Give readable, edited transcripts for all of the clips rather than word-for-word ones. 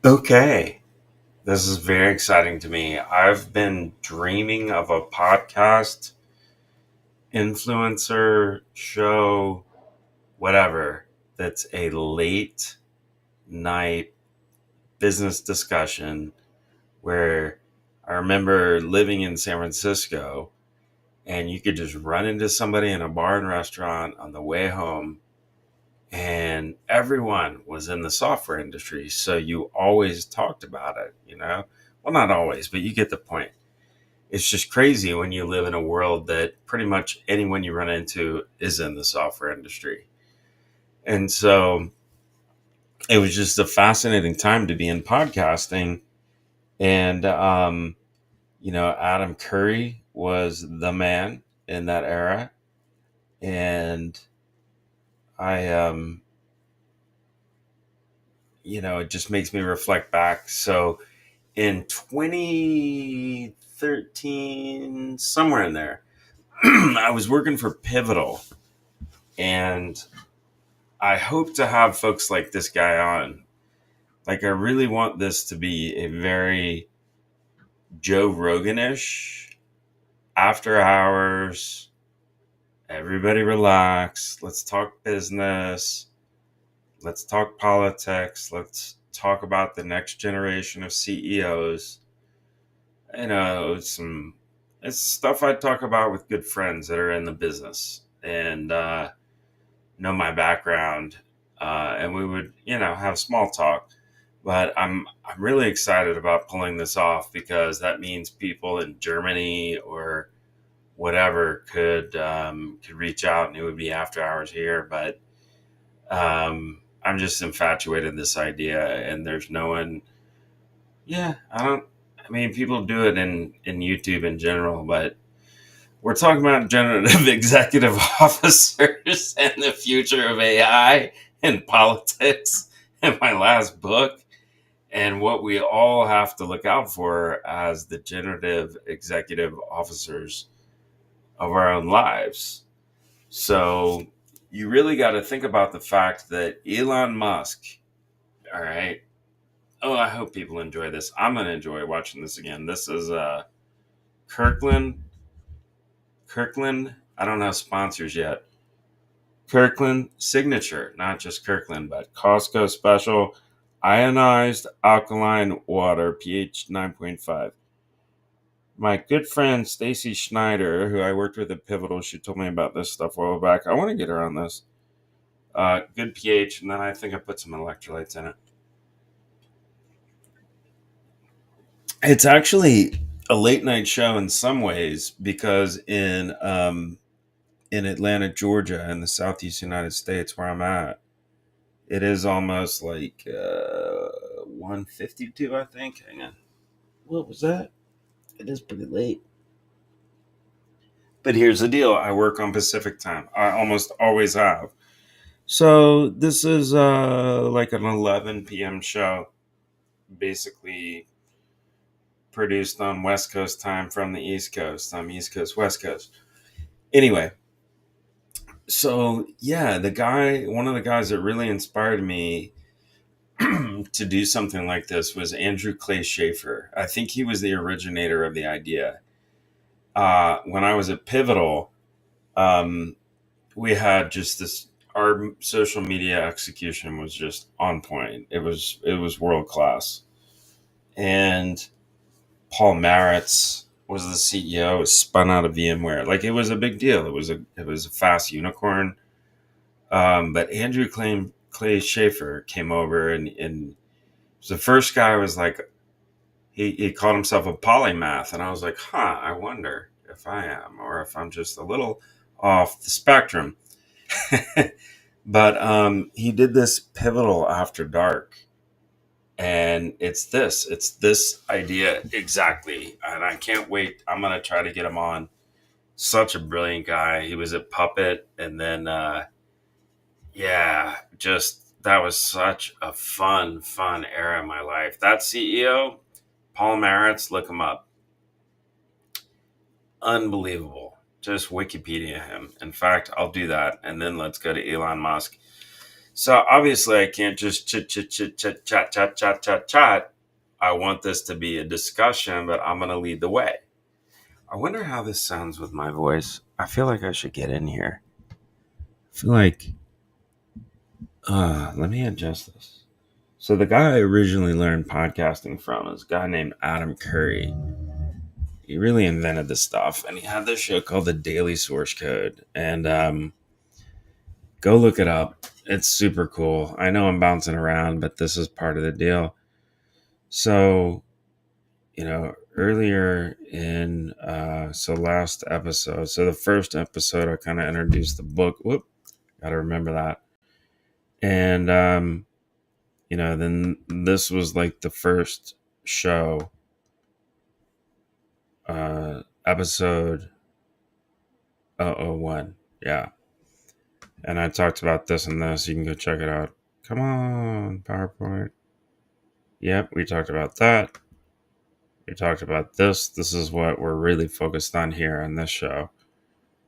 Okay, this is very exciting to me. I've been dreaming of a podcast, influencer show, whatever, that's a late night business discussion where I remember living in San Francisco and you could just run into somebody in a bar and restaurant on the way home, and everyone was in the software industry. So you always talked about it. Well, not always, but you get the point. It's just crazy when you live in a world that pretty much anyone you run into is in the software industry. And so it was just a fascinating time to be in podcasting. And, Adam Curry was the man in that era. And it just makes me reflect back. So in 2013, somewhere in there, I was working for Pivotal, and I hope to have folks like this guy on. Like, I really want this to be a very Joe Roganish, after hours, everybody relax, let's talk business, let's talk politics, let's talk about the next generation of CEOs. It's stuff I talk about with good friends that are in the business and know my background, and we would have small talk. But I'm really excited about pulling this off because that means people in Germany or whatever could reach out, and it would be after hours here. But I'm just infatuated with this idea, and there's no one. Yeah, I don't. I mean, people do it in YouTube in general, but we're talking about generative executive officers and the future of AI and politics in my last book, and what we all have to look out for as the generative executive officers of our own lives. So you really got to think about the fact that Elon Musk, all right. Oh, I hope people enjoy this. I'm going to enjoy watching this again. This is Kirkland. Kirkland, I don't have sponsors yet. Kirkland Signature, not just Kirkland, but Costco Special Ionized Alkaline Water, pH 9.5. My good friend Stacy Schneider, who I worked with at Pivotal, she told me about this stuff a while back. I want to get her on this. Good pH, and then I think I put some electrolytes in it. It's actually a late night show in some ways because in Atlanta, Georgia, in the southeast United States, where I'm at, it is almost like 1:52, I think. Hang on. What was that? It is pretty late. But here's the deal: I work on Pacific time. I almost always have. So this is like an 11 p.m. show, basically produced on West Coast time from the East Coast. I'm East Coast, West Coast. Anyway, so yeah, one of the guys that really inspired me to do something like this was Andrew Clay Schaefer. I think he was the originator of the idea. When I was at Pivotal, um, we had just this. Our social media execution was just on point. It was world class, and Paul Maritz was the CEO. It was spun out of VMware. Like, it was a big deal. It was a fast unicorn. But Andrew Clay Schaefer came over, and the first guy was like, he called himself a polymath, and I was like, I wonder if I am, or if I'm just a little off the spectrum. But he did this Pivotal After Dark, and it's this idea exactly, and I can't wait. I'm gonna try to get him on. Such a brilliant guy. He was at Puppet, and then yeah, just that was such a fun era in my life. That CEO, Paul Maritz, look him up. Unbelievable. Just Wikipedia him. In fact, I'll do that, and then let's go to Elon Musk. So obviously, I can't just chit, chit, chit, chit, chat, chat, chat, chat, chat. I want this to be a discussion, but I'm going to lead the way. I wonder how this sounds with my voice. I feel like I should get in here. I feel like, let me adjust this. So the guy I originally learned podcasting from is a guy named Adam Curry. He really invented this stuff, and he had this show called The Daily Source Code. And go look it up. It's super cool. I know I'm bouncing around, but this is part of the deal. So, earlier in last episode, so the first episode, I kind of introduced the book. Whoop, gotta remember that. And then this was like the first show, episode 001. Yeah. And I talked about this and this. You can go check it out. Come on, PowerPoint. Yep, we talked about that. We talked about this. This is what we're really focused on here on this show.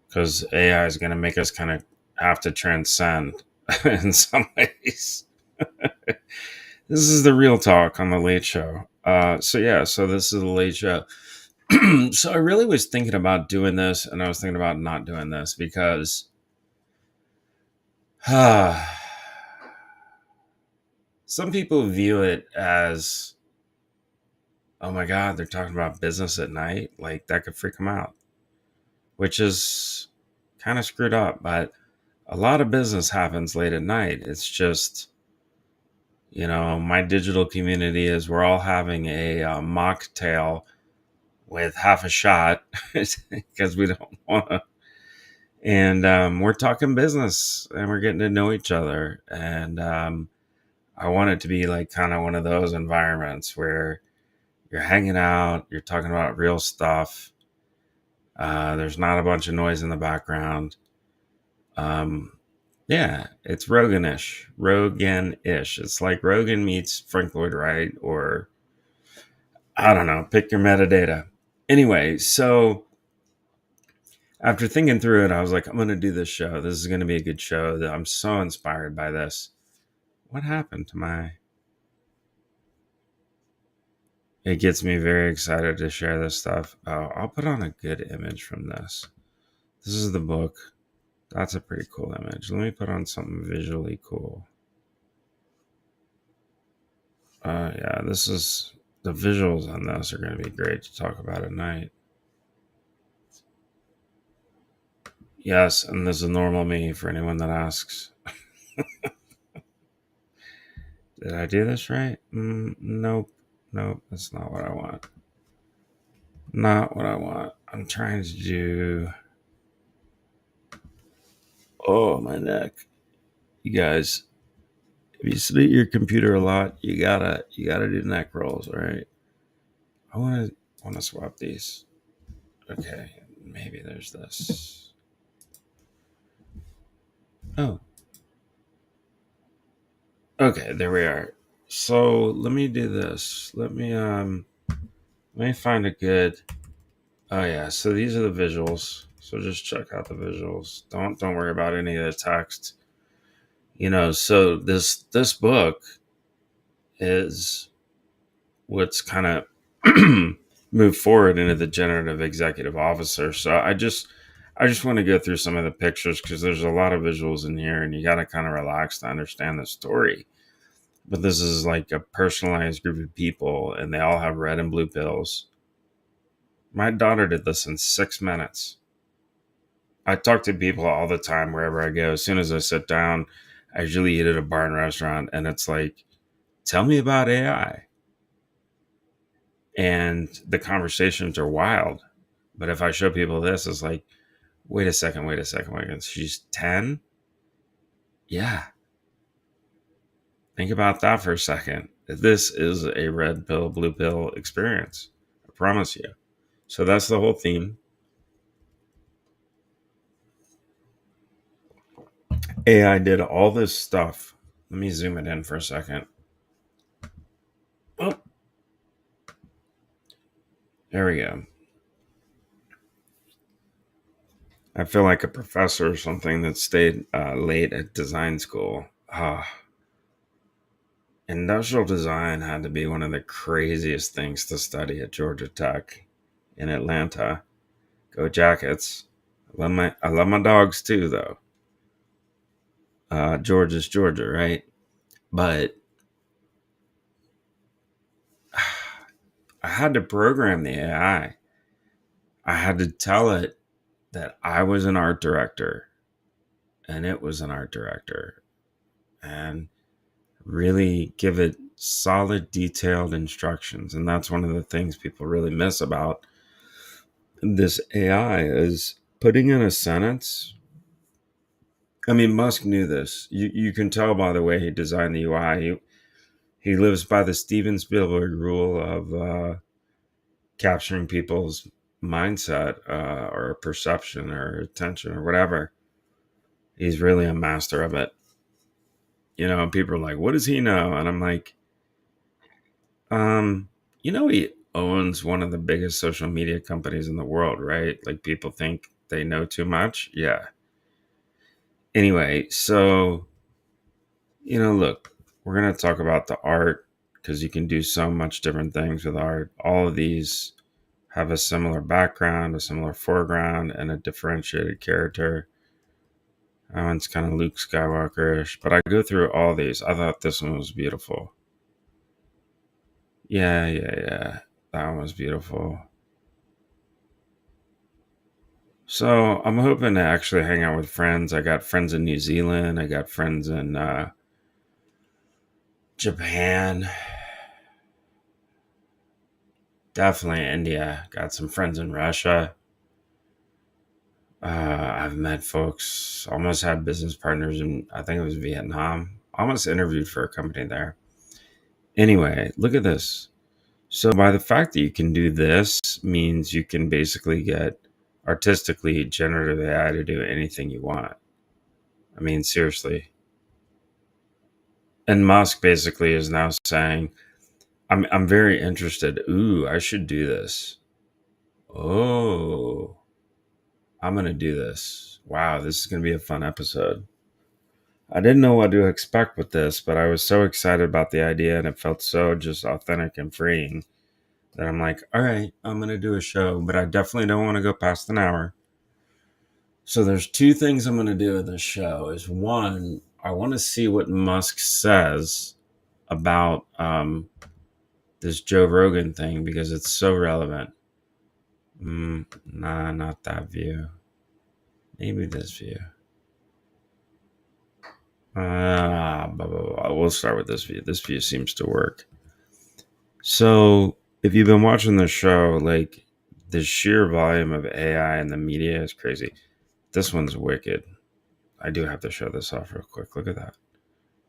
Because AI is going to make us kind of have to transcend in some ways. This is the real talk on the Late Show. So this is the Late Show. So I really was thinking about doing this, and I was thinking about not doing this because some people view it as, oh my God, they're talking about business at night. Like that could freak them out, which is kind of screwed up. But a lot of business happens late at night. It's just, my digital community is we're all having a mocktail with half a shot because we don't want to. And we're talking business and we're getting to know each other. And I want it to be like kind of one of those environments where you're hanging out, you're talking about real stuff. There's not a bunch of noise in the background. Yeah, it's Rogan-ish. Rogan-ish. It's like Rogan meets Frank Lloyd Wright, or I don't know, pick your metadata. Anyway, so after thinking through it, I was like, I'm going to do this show. This is going to be a good show. I'm so inspired by this. What happened to my... It gets me very excited to share this stuff. Oh, I'll put on a good image from this. This is the book. That's a pretty cool image. Let me put on something visually cool. Yeah, this is... The visuals on this are going to be great to talk about at night. Yes, and this is normal me for anyone that asks. Did I do this right? Nope. Nope, that's not what I want. Not what I want. I'm trying to do... Oh, my neck. You guys, if you sit at your computer a lot, you gotta do neck rolls, all right? I wanna swap these. Okay, maybe there's this. Oh. Okay, there we are. So let me do this. Let me find a good... Oh yeah, so these are the visuals. So just check out the visuals. Don't worry about any of the text. So this book is what's kind of moved forward into the generative executive officer. So I just want to go through some of the pictures because there's a lot of visuals in here and you got to kind of relax to understand the story. But this is like a personalized group of people and they all have red and blue pills. My daughter did this in 6 minutes. I talk to people all the time wherever I go. As soon as I sit down, I usually eat at a bar and restaurant and it's like, tell me about AI. And the conversations are wild. But if I show people this, it's like, wait a second. She's 10? Yeah. Think about that for a second. This is a red pill, blue pill experience. I promise you. So that's the whole theme. AI did all this stuff. Let me zoom it in for a second. Oh, there we go. I feel like a professor or something that stayed late at design school. uh, industrial design had to be one of the craziest things to study at Georgia Tech in Atlanta. Go Jackets. I love my dogs too, though. Georgia's Georgia, right? But I had to program the AI. I had to tell it that I was an art director and it was an art director, and really give it solid, detailed instructions. And that's one of the things people really miss about this AI is putting in a sentence. I mean, Musk knew this. You can tell by the way he designed the UI. He lives by the Steven Spielberg rule of capturing people's mindset or perception or attention or whatever. He's really a master of it. People are like, what does he know? And I'm like, um, he owns one of the biggest social media companies in the world, right? Like people think they know too much. Yeah. Anyway, so, look, we're going to talk about the art because you can do so much different things with art. All of these have a similar background, a similar foreground, and a differentiated character. That one's kind of Luke Skywalker-ish, but I go through all these. I thought this one was beautiful. Yeah, yeah, yeah. That one was beautiful. So I'm hoping to actually hang out with friends. I got friends in New Zealand. I got friends in Japan. Definitely India. Got some friends in Russia. I've met folks. Almost had business partners in, I think it was Vietnam. Almost interviewed for a company there. Anyway, look at this. So by the fact that you can do this means you can basically get artistically generative AI to do anything you want. I mean, seriously. And Musk basically is now saying, I'm very interested. Ooh, I should do this. Oh, I'm gonna do this. Wow, this is gonna be a fun episode. I didn't know what to expect with this, but I was so excited about the idea and it felt so just authentic and freeing that I'm like, all right, I'm gonna do a show, but I definitely don't want to go past an hour. So there's two things I'm gonna do in this show. Is one, I want to see what Musk says about this Joe Rogan thing because it's so relevant. Nah, not that view. Maybe this view. Blah, blah, blah. We'll start with this view. This view seems to work. So, if you've been watching the show, like the sheer volume of AI in the media is crazy. This one's wicked. I do have to show this off real quick. Look at that.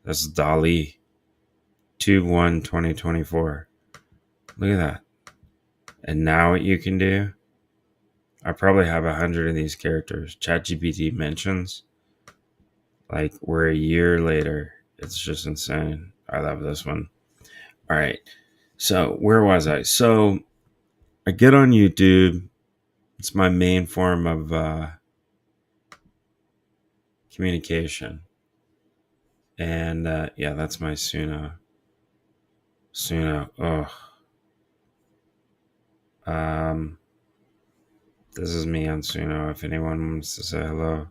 That's Dali 2/1 2024. Look at that. And now what you can do, I probably have 100 of these characters. ChatGPT mentions, like we're a year later. It's just insane. I love this one. All right. So where was I? So I get on YouTube. It's my main form of communication. And yeah, that's my Suno. Suno. Oh. Um, this is me on Suno. If anyone wants to say hello.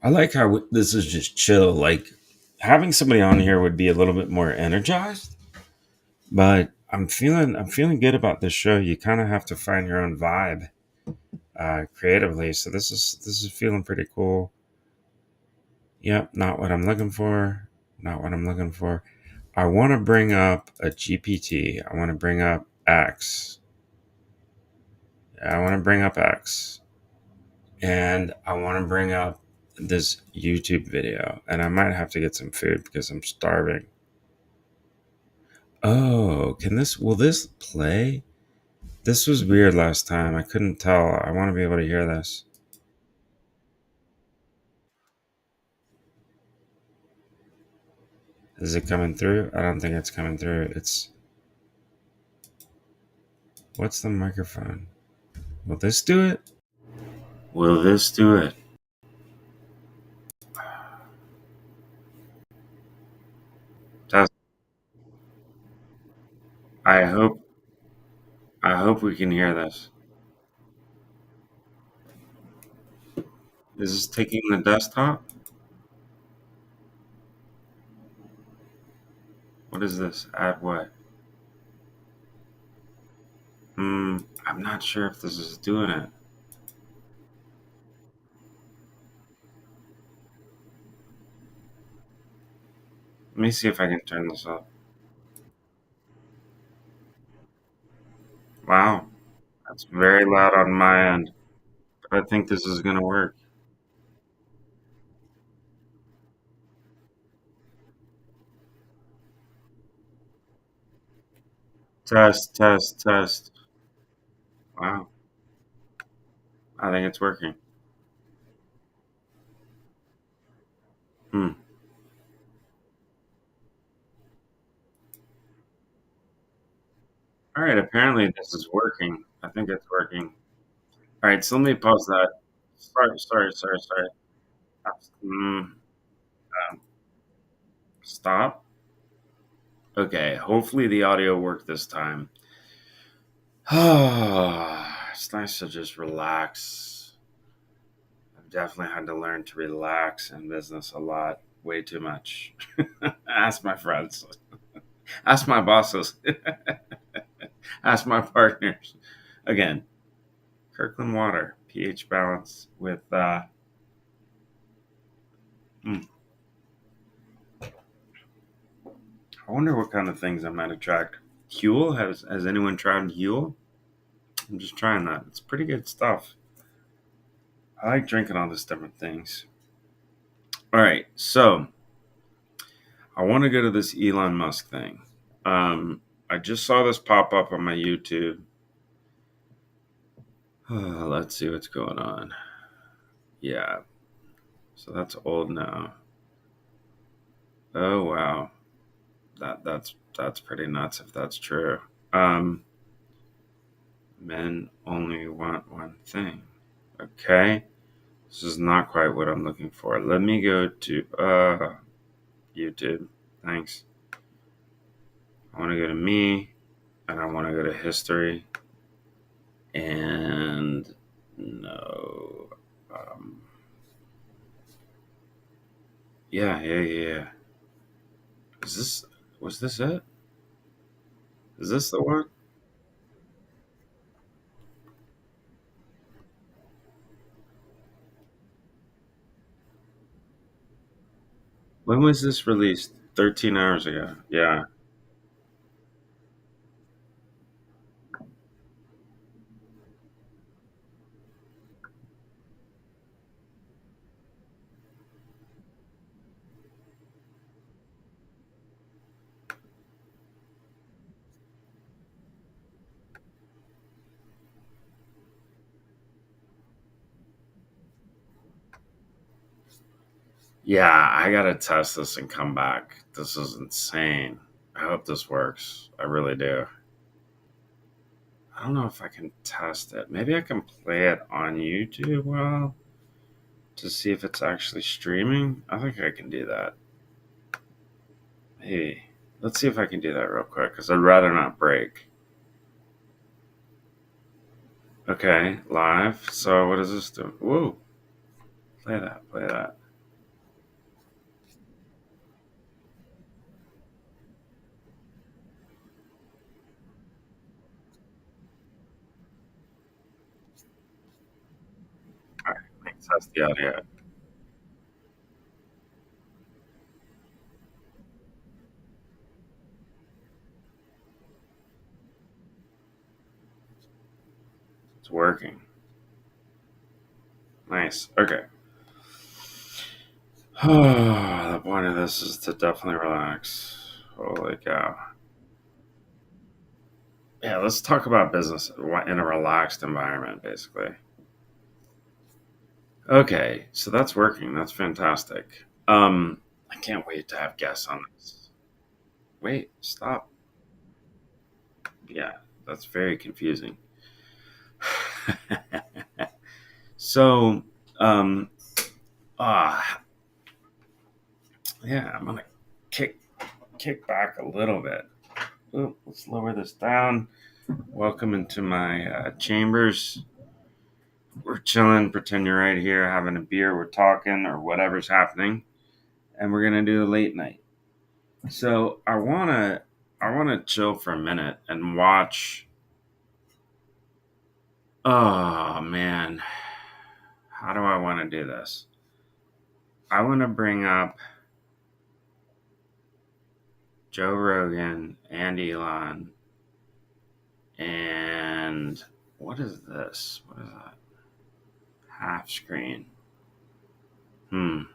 I like how this is just chill. Like having somebody on here would be a little bit more energized, but I'm feeling good about this show. You kind of have to find your own vibe creatively. So this is feeling pretty cool. Yep, not what I'm looking for. Not what I'm looking for. I want to bring up a GPT. I want to bring up X. I want to bring up X. And I want to bring up this YouTube video. And I might have to get some food because I'm starving. Oh, will this play? This was weird last time. I couldn't tell. I want to be able to hear this. Is it coming through? I don't think it's coming through. What's the microphone? Will this do it? Will this do it? I hope I hope we can hear this. Is this taking the desktop? What is this? Add what? I'm not sure if this is doing it. Let me see if I can turn this up. Wow, that's very loud on my end. But I think this is gonna work. Test, test, test. Wow, I think it's working. Hmm. All right, apparently this is working. I think it's working. All right, so let me pause that. Sorry. Mm, stop. Okay, hopefully the audio worked this time. It's nice to just relax. I've definitely had to learn to relax in business a lot, way too much. Ask my friends, ask my bosses, ask my partners. Again, Kirkland water, pH balance with. Hmm, I wonder what kind of things I might attract. Huel, has anyone tried Huel? I'm just trying that. It's pretty good stuff. I like drinking all these different things. All right, so I want to go to this Elon Musk thing. I just saw this pop up on my YouTube. Let's see what's going on. Yeah, so that's old now. Oh wow, that's pretty nuts if that's true. Um, Men only want one thing. Okay, this is not quite what I'm looking for. Let me go to YouTube. Thanks. I want to go to me, and I want to go to history, and no. Um, yeah. Is this was this it? Is this the one? When was this released? 13 hours ago. Yeah. Yeah, I gotta test this and come back. This is insane. I hope this works. I really do. I don't know if I can test it. Maybe I can play it on YouTube well to see if it's actually streaming. I think I can do that. Hey, let's see if I can do that real quick because I'd rather not break. Okay, live. So what does this do? Whoa, play that, play that. All right, let's test the audio. It's working. Nice. Okay. The point of this is to definitely relax. Holy cow. Yeah, let's talk about business in a relaxed environment, basically. Okay, so that's working. That's fantastic. I can't wait to have guests on this. Wait, stop. Yeah, that's very confusing. so, um, ah, yeah, I'm gonna kick back a little bit. Oh, let's lower this down. Welcome into my chambers. We're chilling, pretend you're right here, having a beer, we're talking, or whatever's happening, and we're gonna do a late night. So I wanna chill for a minute and watch. Oh man, how do I want to do this? I want to bring up Joe Rogan and Elon, and what is this? What is that? Half screen. I think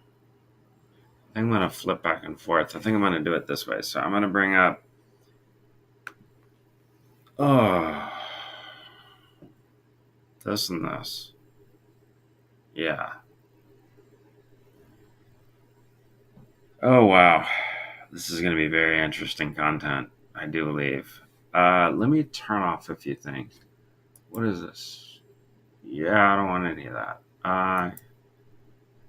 I'm gonna flip back and forth. I think I'm gonna do it this way. So I'm gonna bring up. Oh, this and this. Yeah. Oh wow. This is gonna be very interesting content. I do believe. Let me turn off a few things. What is this? Yeah, I don't want any of that.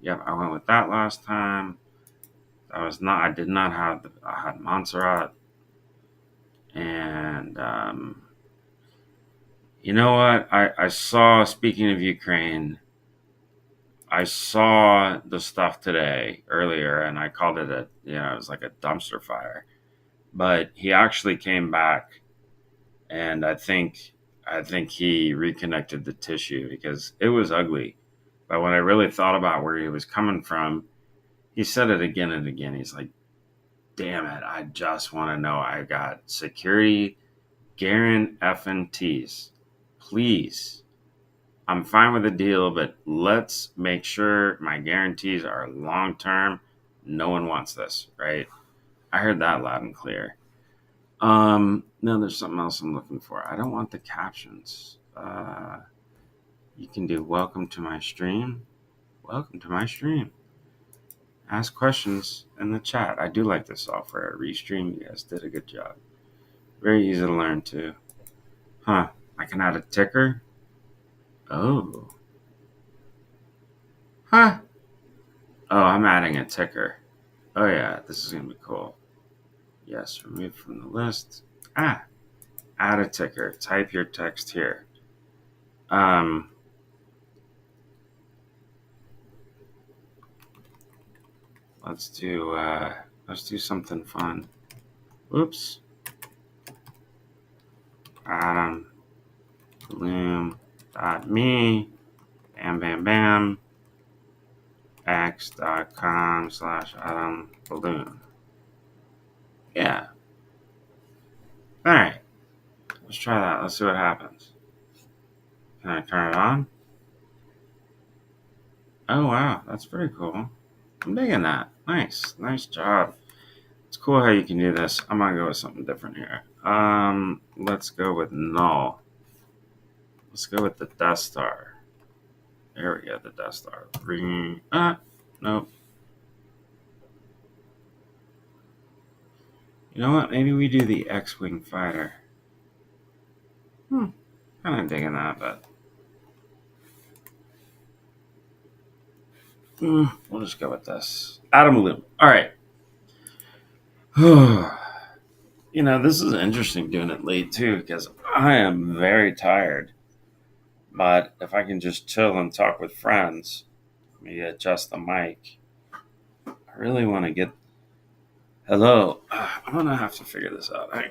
Yep, I went with that last time. I was not. I did not have. I had Montserrat, and you know what? I saw. Speaking of Ukraine, I saw the stuff today earlier, and I called it a. It was like a dumpster fire. But he actually came back, and I think he reconnected the tissue because it was ugly. But when I really thought about where he was coming from, he said it again and again. He's like, damn it, I just want to know I got security guarantees. Please. I'm fine with the deal, but let's make sure my guarantees are long term. No one wants this, right? I heard that loud and clear. No, there's something else I'm looking for. I don't want the captions. You can do welcome to my stream. Welcome to my stream. Ask questions in the chat. I do like this software. Restream, you guys did a good job. Very easy to learn too. Huh. I can add a ticker. Oh. Huh. Oh, I'm adding a ticker. Oh yeah, this is gonna be cool. Yes, remove from the list. Add a ticker. Type your text here. Um, let's do something fun. Oops. Adam Bloom.me. Bam bam bam. X.com/Adam Balloon. Yeah. All right. Let's try that. Let's see what happens. Can I turn it on? Oh wow, that's pretty cool. I'm digging that. Nice job. It's cool how you can do this. I'm gonna go with something different here. Let's go with null. Let's go with the Death Star. There we go, the Death Star. Nope. You know what? Maybe we do the X-wing fighter. Kind of digging that, but we'll just go with this. Adam Loom. All right. This is interesting doing it late too because I am very tired. But if I can just chill and talk with friends, maybe adjust the mic. I really want to get. Hello. I'm going to have to figure this out. I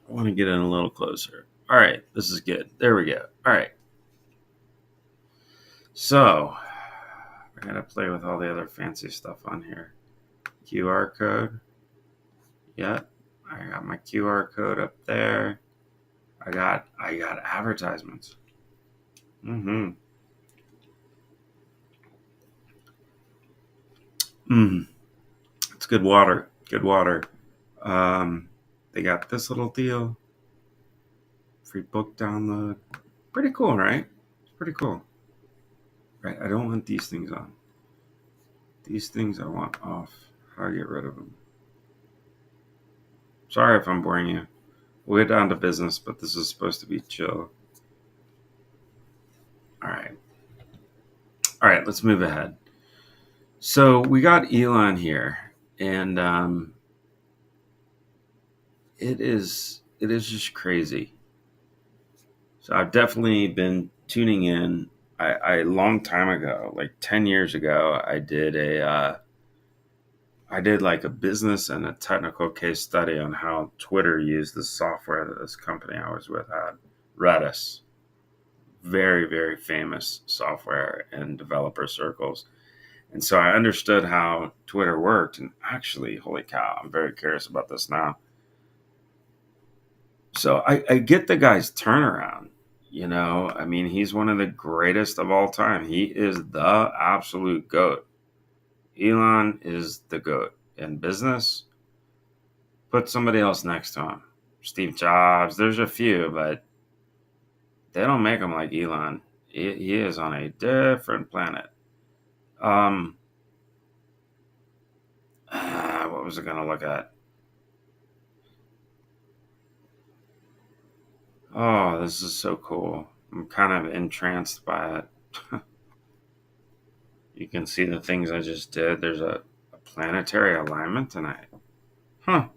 want to get in a little closer. All right. This is good. There we go. All right. So, I got to play with all the other fancy stuff on here. QR code. Yep. I got my QR code up there. I got advertisements. Mm-hmm. It's good water. Good water. They got this little deal. Free book download. Pretty cool, right? It's pretty cool. Right, I don't want these things on. These things I want off. How do I get rid of them? Sorry if I'm boring you. We'll get down to business, but this is supposed to be chill. All right, let's move ahead. So we got Elon here, and it is just crazy. So I've definitely been tuning in. I a long time ago, like 10 years ago, I did like a business and a technical case study on how Twitter used the software that this company I was with had. Redis, very, very famous software in developer circles. And so I understood how Twitter worked. And actually, holy cow, I'm very curious about this now. So I get the guy's turnaround. I mean, he's one of the greatest of all time. He is the absolute GOAT. Elon is the GOAT in business. Put somebody else next to him. Steve Jobs, there's a few, but they don't make him like Elon. He is on a different planet. Um, what was I going to look at? Oh, this is so cool. I'm kind of entranced by it. You can see the things I just did. There's a planetary alignment tonight. Huh.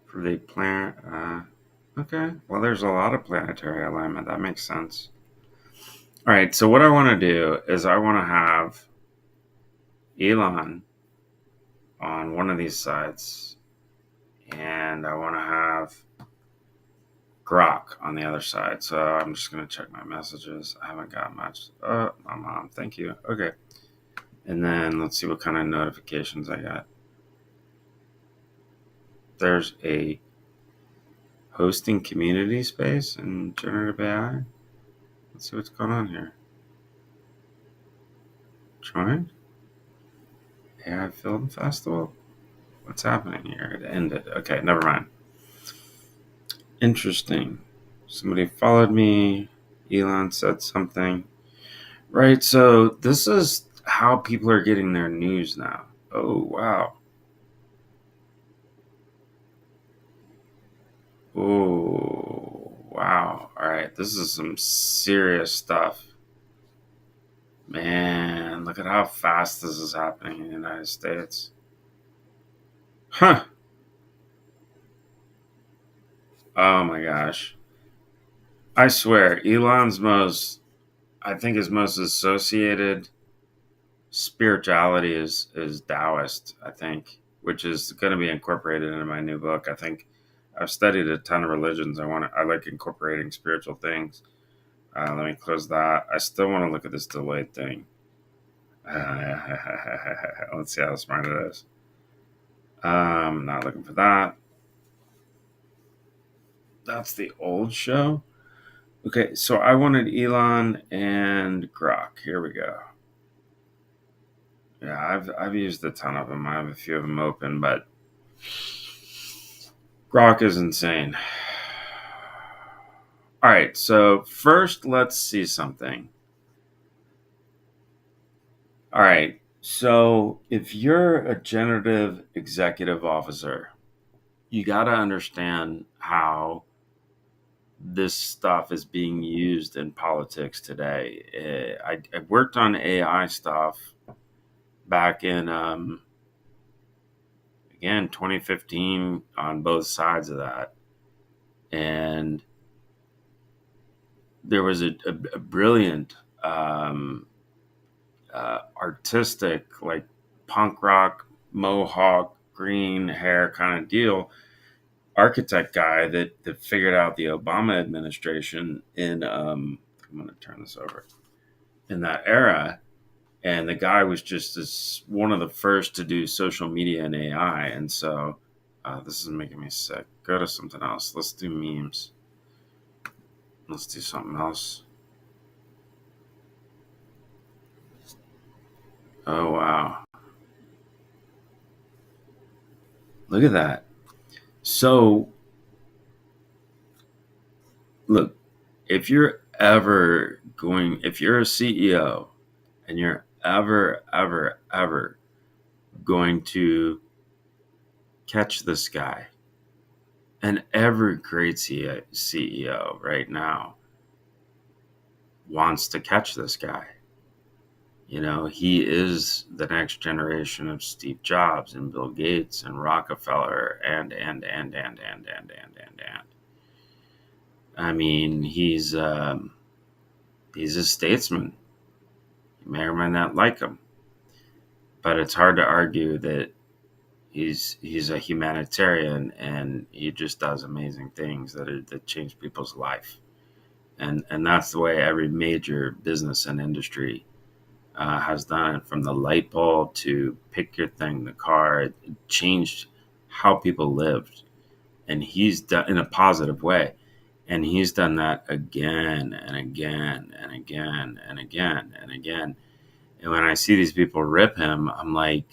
For the planet. Okay. Well, there's a lot of planetary alignment. That makes sense. All right. So, what I want to do is I want to have Elon on one of these sides, and I want to have Grok on the other side. So, I'm just going to check my messages. I haven't got much. My mom. Thank you. Okay. And then let's see what kind of notifications I got. There's a hosting community space in generative AI. Let's see what's going on here. Join AI Film Festival. What's happening here? It ended. Okay, never mind. Interesting. Somebody followed me. Elon said something. Right, so this is how people are getting their news now. Oh, wow. Oh, wow. All right, this is some serious stuff. Man, look at how fast this is happening in the United States. Huh. Oh my gosh. I swear, I think his most associated spirituality is Taoist, I think, which is going to be incorporated into my new book. I think I've studied a ton of religions. I like incorporating spiritual things. Let me close that. I still want to look at this delayed thing. Let's see how smart it is. Not looking for that. That's the old show. Okay, so I wanted Elon and Grok. Here we go. Yeah, I've used a ton of them. I have a few of them open, but Grok is insane. All right, so first let's see something. All right, so if you're a generative executive officer, you got to understand how this stuff is being used in politics today. I worked on AI stuff back in again 2015 on both sides of that, and there was a brilliant artistic, like punk rock mohawk green hair kind of deal architect guy that figured out the Obama administration in I'm going to turn this over in that era. And the guy was just one of the first to do social media and AI. And so this is making me sick. Go to something else. Let's do memes. Let's do something else. Oh, wow. Look at that. So, look, if you're a CEO and you're ever going to catch this guy, and every great CEO right now wants to catch this guy. He is the next generation of Steve Jobs and Bill Gates and Rockefeller and. I mean, he's a statesman. You may or may not like him, but it's hard to argue that he's a humanitarian and he just does amazing things that change people's life. And that's the way every major business and industry has done it, from the light bulb to pick your thing, the car. It changed how people lived, and he's done in a positive way. And he's done that again and again and again and again and again. And when I see these people rip him, I'm like,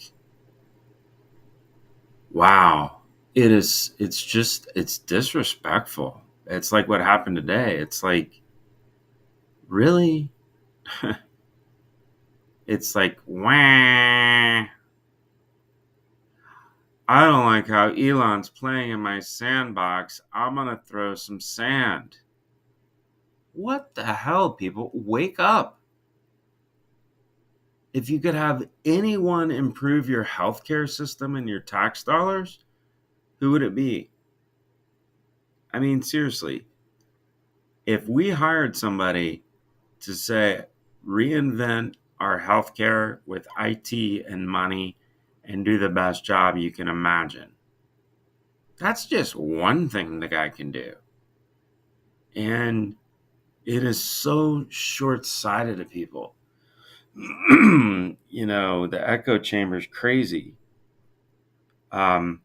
wow, it's disrespectful. It's like what happened today. It's like, really? It's like, wah. I don't like how Elon's playing in my sandbox. I'm going to throw some sand. What the hell, people? Wake up. If you could have anyone improve your healthcare system and your tax dollars, who would it be? I mean, seriously, if we hired somebody to say, reinvent our healthcare with IT and money and do the best job you can imagine, that's just one thing the guy can do. And it is so short sighted of people. The echo chamber is crazy. Um,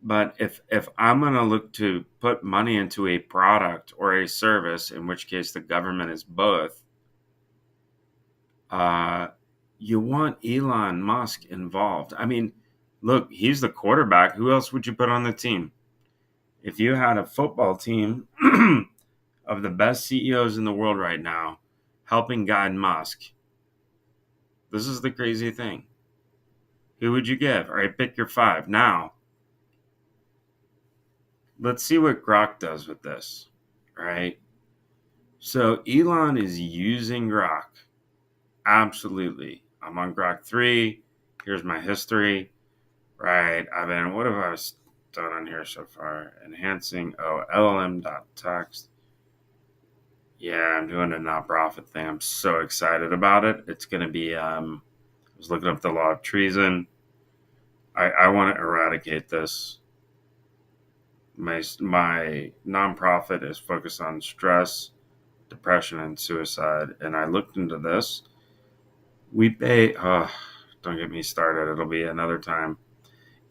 but if I'm going to look to put money into a product or a service, in which case the government is both, uh, you want Elon Musk involved. I mean, look, he's the quarterback. Who else would you put on the team? If you had a football team of the best CEOs in the world right now helping guide Musk, this is the crazy thing. Who would you give? All right, pick your five. Now, let's see what Grok does with this. All right. So Elon is using Grok. Absolutely. I'm on Grok 3. Here's my history. Right. What have I done on here so far? Enhancing, LLM.text. Yeah, I'm doing a nonprofit thing. I'm so excited about it. It's going to be, I was looking up the law of treason. I want to eradicate this. My nonprofit is focused on stress, depression, and suicide. And I looked into this. We pay, don't get me started. It'll be another time.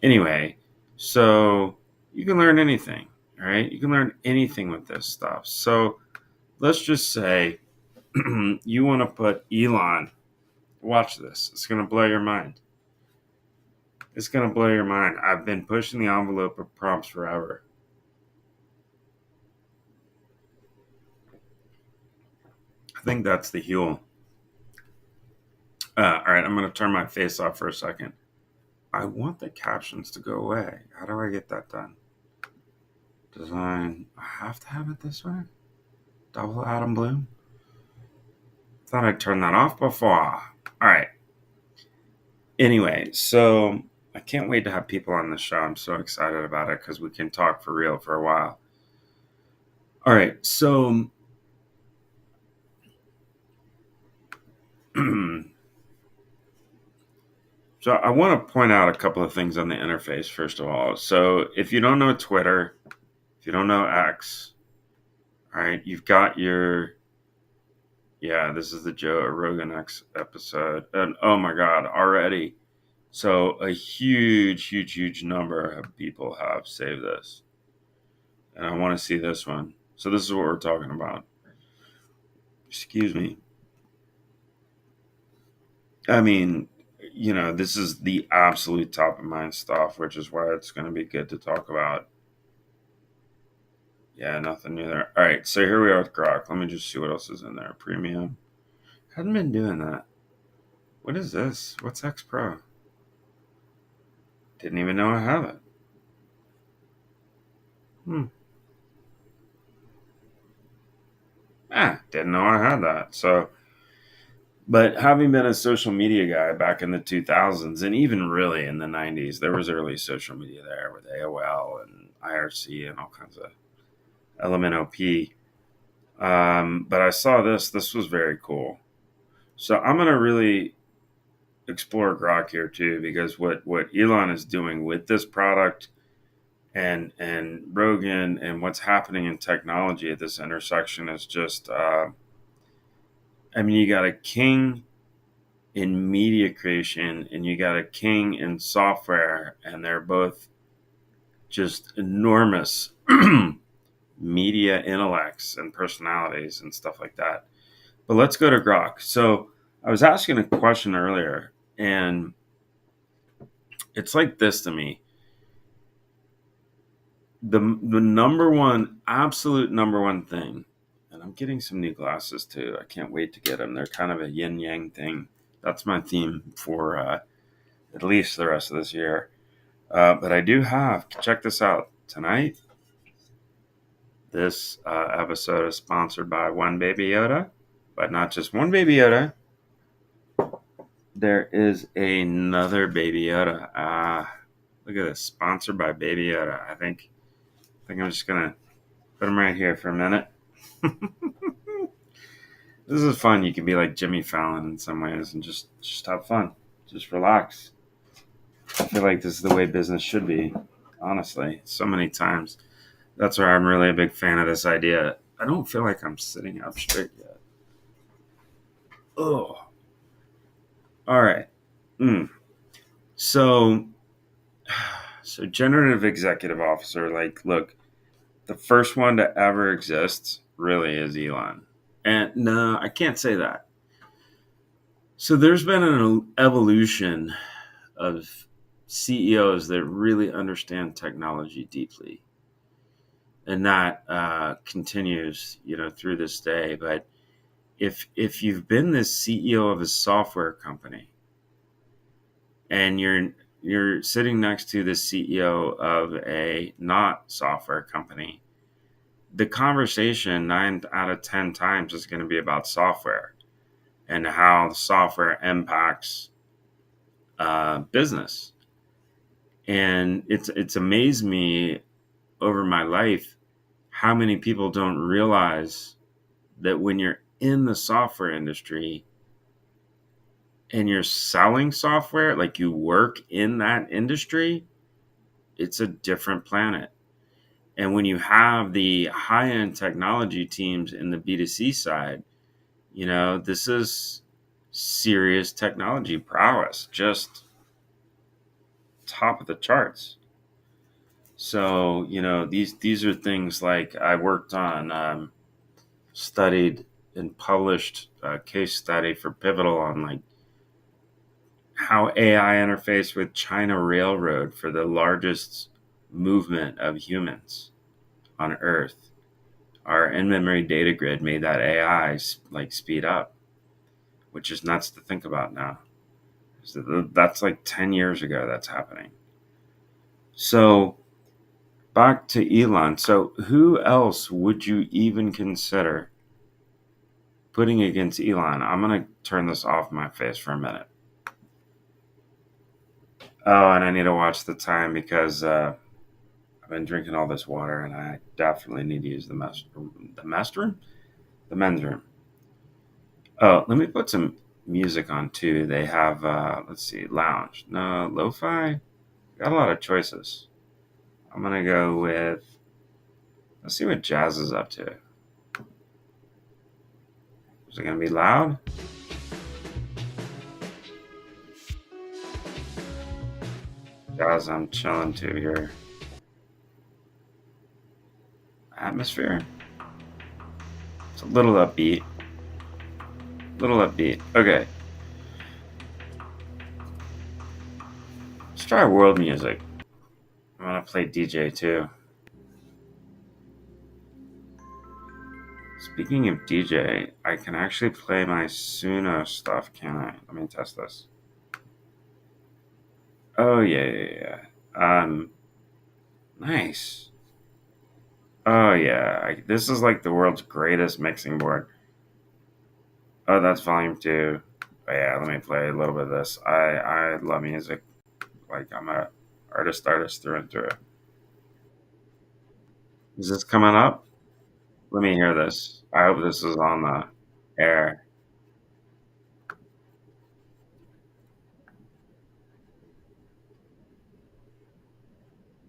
Anyway, so you can learn anything, all right? You can learn anything with this stuff. So let's just say you want to put Elon, watch this. It's going to blow your mind. It's going to blow your mind. I've been pushing the envelope of prompts forever. I think that's the Huel. All right, I'm going to turn my face off for a second. I want the captions to go away. How do I get that done? Design. I have to have it this way? Double Adam Bloom? Thought I'd turned that off before. All right. Anyway, so I can't wait to have people on the show. I'm so excited about it because we can talk for real for a while. All right, so so I want to point out a couple of things on the interface first of all. So if you don't know Twitter, if you don't know X, all right, you've got your this is the Joe Rogan X episode, and oh my God, already. So a huge number of people have saved this, and I want to see this one. So this is what we're talking about. Excuse me. I mean, this is the absolute top of mind stuff, which is why it's going to be good to talk about. Yeah, nothing new there. All right, so here we are with Grok. Let me just see what else is in there. Premium. Hadn't been doing that. What is this? What's X Pro? Didn't even know I have it. Didn't know I had that. So But having been a social media guy back in the 2000s and even really in the 90s, there was early social media there with AOL and IRC and all kinds of LMNOP. But I saw this. This was very cool. So I'm going to really explore Grok here too, because what Elon is doing with this product and Rogan and what's happening in technology at this intersection is just, I mean, you got a king in media creation and you got a king in software, and they're both just enormous media intellects and personalities and stuff like that. But let's go to Grok. So I was asking a question earlier, and it's like this to me. The number one, absolute number one thing, and I'm getting some new glasses too. I can't wait to get them. They're kind of a yin yang thing. That's my theme for at least the rest of this year. But I do have, check this out. Tonight, this episode is sponsored by One Baby Yoda, but not just one Baby Yoda. There is another Baby Yoda. Look at this, sponsored by Baby Yoda. I think I'm just gonna put him right here for a minute. This is fun. You can be like Jimmy Fallon in some ways and just have fun, just relax. I feel like this is the way business should be. Honestly, so many times. That's why I'm really a big fan of this idea. I don't feel like I'm sitting up straight yet. Oh, all right. So, generative executive officer. Like, look, the first one to ever exist really is Elon. And no, I can't say that. So there's been an evolution of CEOs that really understand technology deeply, and that continues, through this day. But if you've been the CEO of a software company and you're sitting next to the CEO of a not software company, the conversation 9 out of 10 times is going to be about software and how software impacts business. And it's amazed me over my life how many people don't realize that when you're in the software industry and you're selling software, like you work in that industry, it's a different planet. And when you have the high-end technology teams in the B2C side, this is serious technology prowess, just top of the charts. So, these are things like I worked on, studied and published a case study for Pivotal on like how AI interfaced with China Railroad for the largest movement of humans on Earth. Our in-memory data grid made that AI like speed up, which is nuts to think about now. So that's like 10 years ago that's happening. So back to Elon. So who else would you even consider putting against Elon? I'm going to turn this off my face for a minute. Oh, and I need to watch the time because I've been drinking all this water and I definitely need to use the master room? The men's room. Oh, let me put some music on too. They have, let's see, lounge. No, lo-fi. Got a lot of choices. I'm going to go with, let's see what Jazz is up to. Is it going to be loud? Jazz, I'm chilling too here. Atmosphere. It's a little upbeat. Okay. Let's try world music. I'm going to play DJ too. Speaking of DJ, I can actually play my Suno stuff, can I? Let me test this. Oh, yeah. Nice. Oh, yeah. This is like the world's greatest mixing board. Oh, that's volume 2. But yeah, let me play a little bit of this. I love music. Like I'm a artist through and through. Is this coming up? Let me hear this. I hope this is on the air.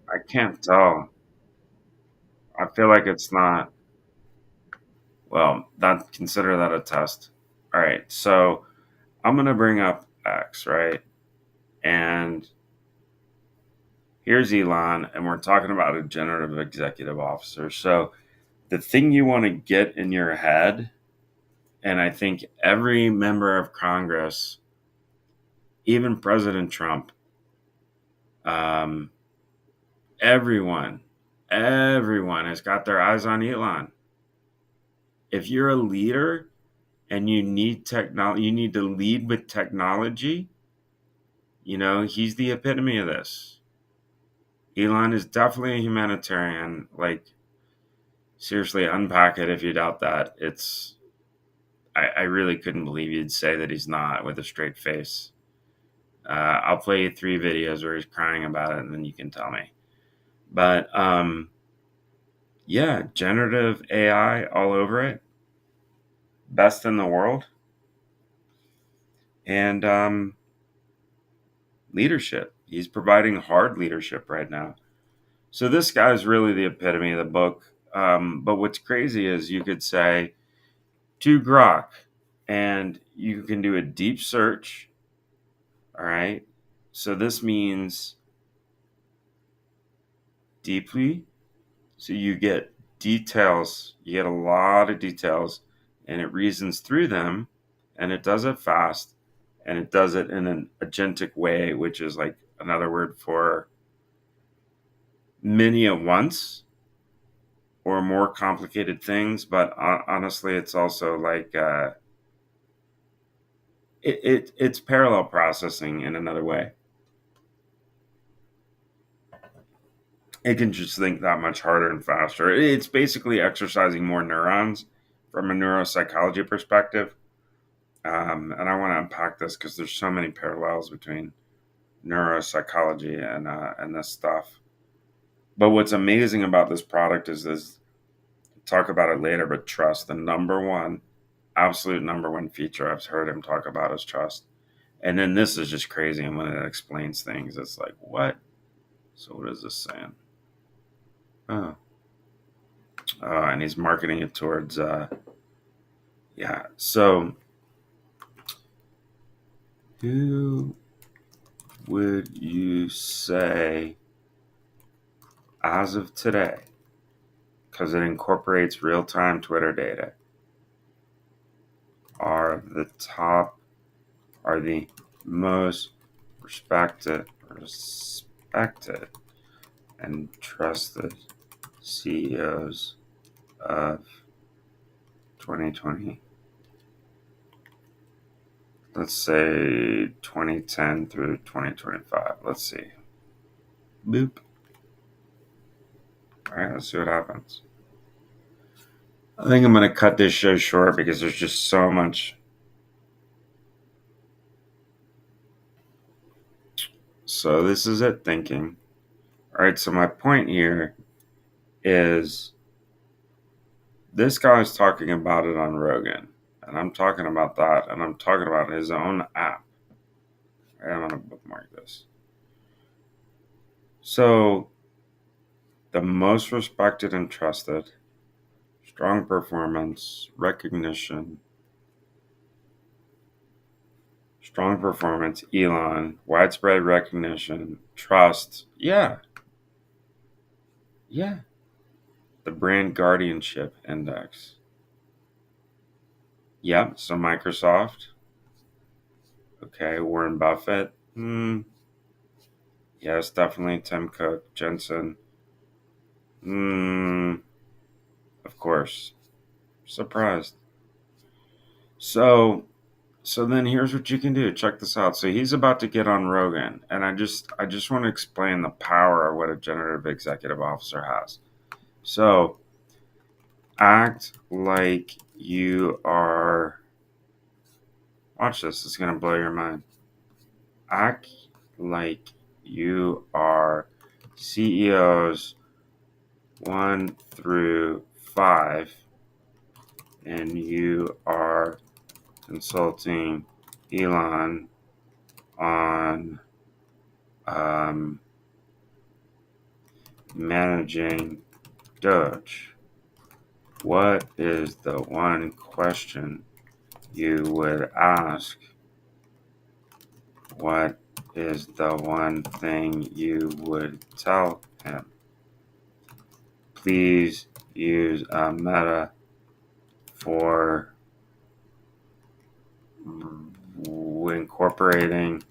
I can't tell. I feel like it's not. Well, that consider that a test. All right, so I'm gonna bring up X, right? And here's Elon, and we're talking about a generative executive officer. So the thing you want to get in your head, and I think every member of Congress, even President Trump, um, everyone, everyone has got their eyes on Elon. If you're a leader and you need technology, you need to lead with technology. He's the epitome of this. Elon is definitely a humanitarian. Like, seriously, unpack it if you doubt that. I really couldn't believe you'd say that he's not with a straight face. I'll play you 3 videos where he's crying about it, and then you can tell me. But yeah, generative AI all over it, best in the world, and leadership. He's providing hard leadership right now. So this guy's really the epitome of the book. But what's crazy is you could say to Grok, and you can do a deep search. All right. So this means deeply. So you get details, you get a lot of details, and it reasons through them, and it does it fast, and it does it in an agentic way, which is like another word for many at once or more complicated things. But honestly, it's also like it's parallel processing in another way. It can just think that much harder and faster. It's basically exercising more neurons from a neuropsychology perspective. And I want to unpack this because there's so many parallels between neuropsychology and this stuff. But what's amazing about this product is this. Talk about it later, but trust, the number one, absolute number one feature I've heard him talk about is trust. And then this is just crazy. And when it explains things, it's like, what? So what is this saying? Oh, and he's marketing it towards, yeah. So who would you say, as of today, because it incorporates real-time Twitter data, are the most respected and trusted CEOs of 2020? Let's say 2010 through 2025. Let's see. Boop. All right, let's see what happens. I think I'm going to cut this show short because there's just so much. So this is it thinking. All right, so my point here is this guy's talking about it on Rogan, and I'm talking about that, and I'm talking about his own app. Right, I'm going to bookmark this. So the most respected and trusted, strong performance, recognition, strong performance, Elon, widespread recognition, trust. Yeah, yeah. The brand guardianship index. Yep. So Microsoft. Okay. Warren Buffett. Yes, definitely. Tim Cook, Jensen. Of course. Surprised. So then here's what you can do. Check this out. So he's about to get on Rogan, and I just want to explain the power of what a generative executive officer has. So act like you are Watch this. It's going to blow your mind. Act like you are CEOs 1 through 5 and you are consulting Elon on um, managing Doge. What is the one question you would ask? What is the one thing you would tell him? Please use a meta for incorporating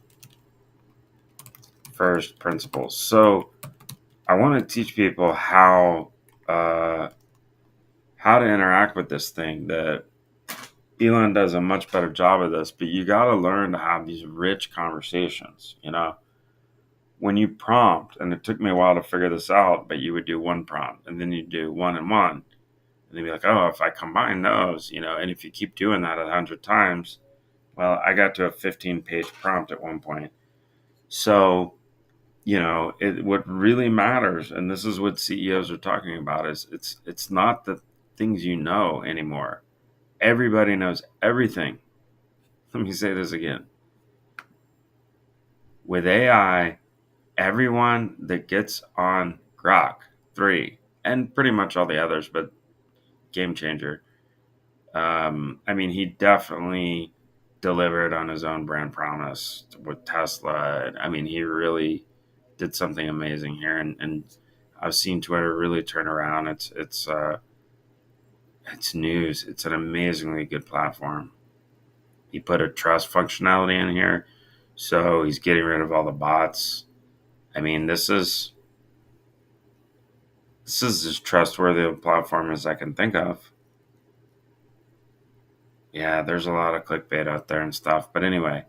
first principles. So I want to teach people uh, how to interact with this thing. That Elon does a much better job of this, but you got to learn to have these rich conversations. When you prompt, and it took me a while to figure this out, but you would do one prompt and then you do one and one, and then be like, oh, if I combine those, and if you keep doing that 100 times, well, I got to a 15-page prompt at one point. So, what really matters, and this is what CEOs are talking about, is it's not the things anymore. Everybody knows everything. Let me say this again. With AI, everyone that gets on Grok 3 and pretty much all the others, but game changer. He definitely delivered on his own brand promise with Tesla. He really did something amazing here, and I've seen Twitter really turn around. It's news. It's an amazingly good platform. He put a trust functionality in here, so he's getting rid of all the bots. This is as trustworthy a platform as I can think of. Yeah, there's a lot of clickbait out there and stuff. But anyway,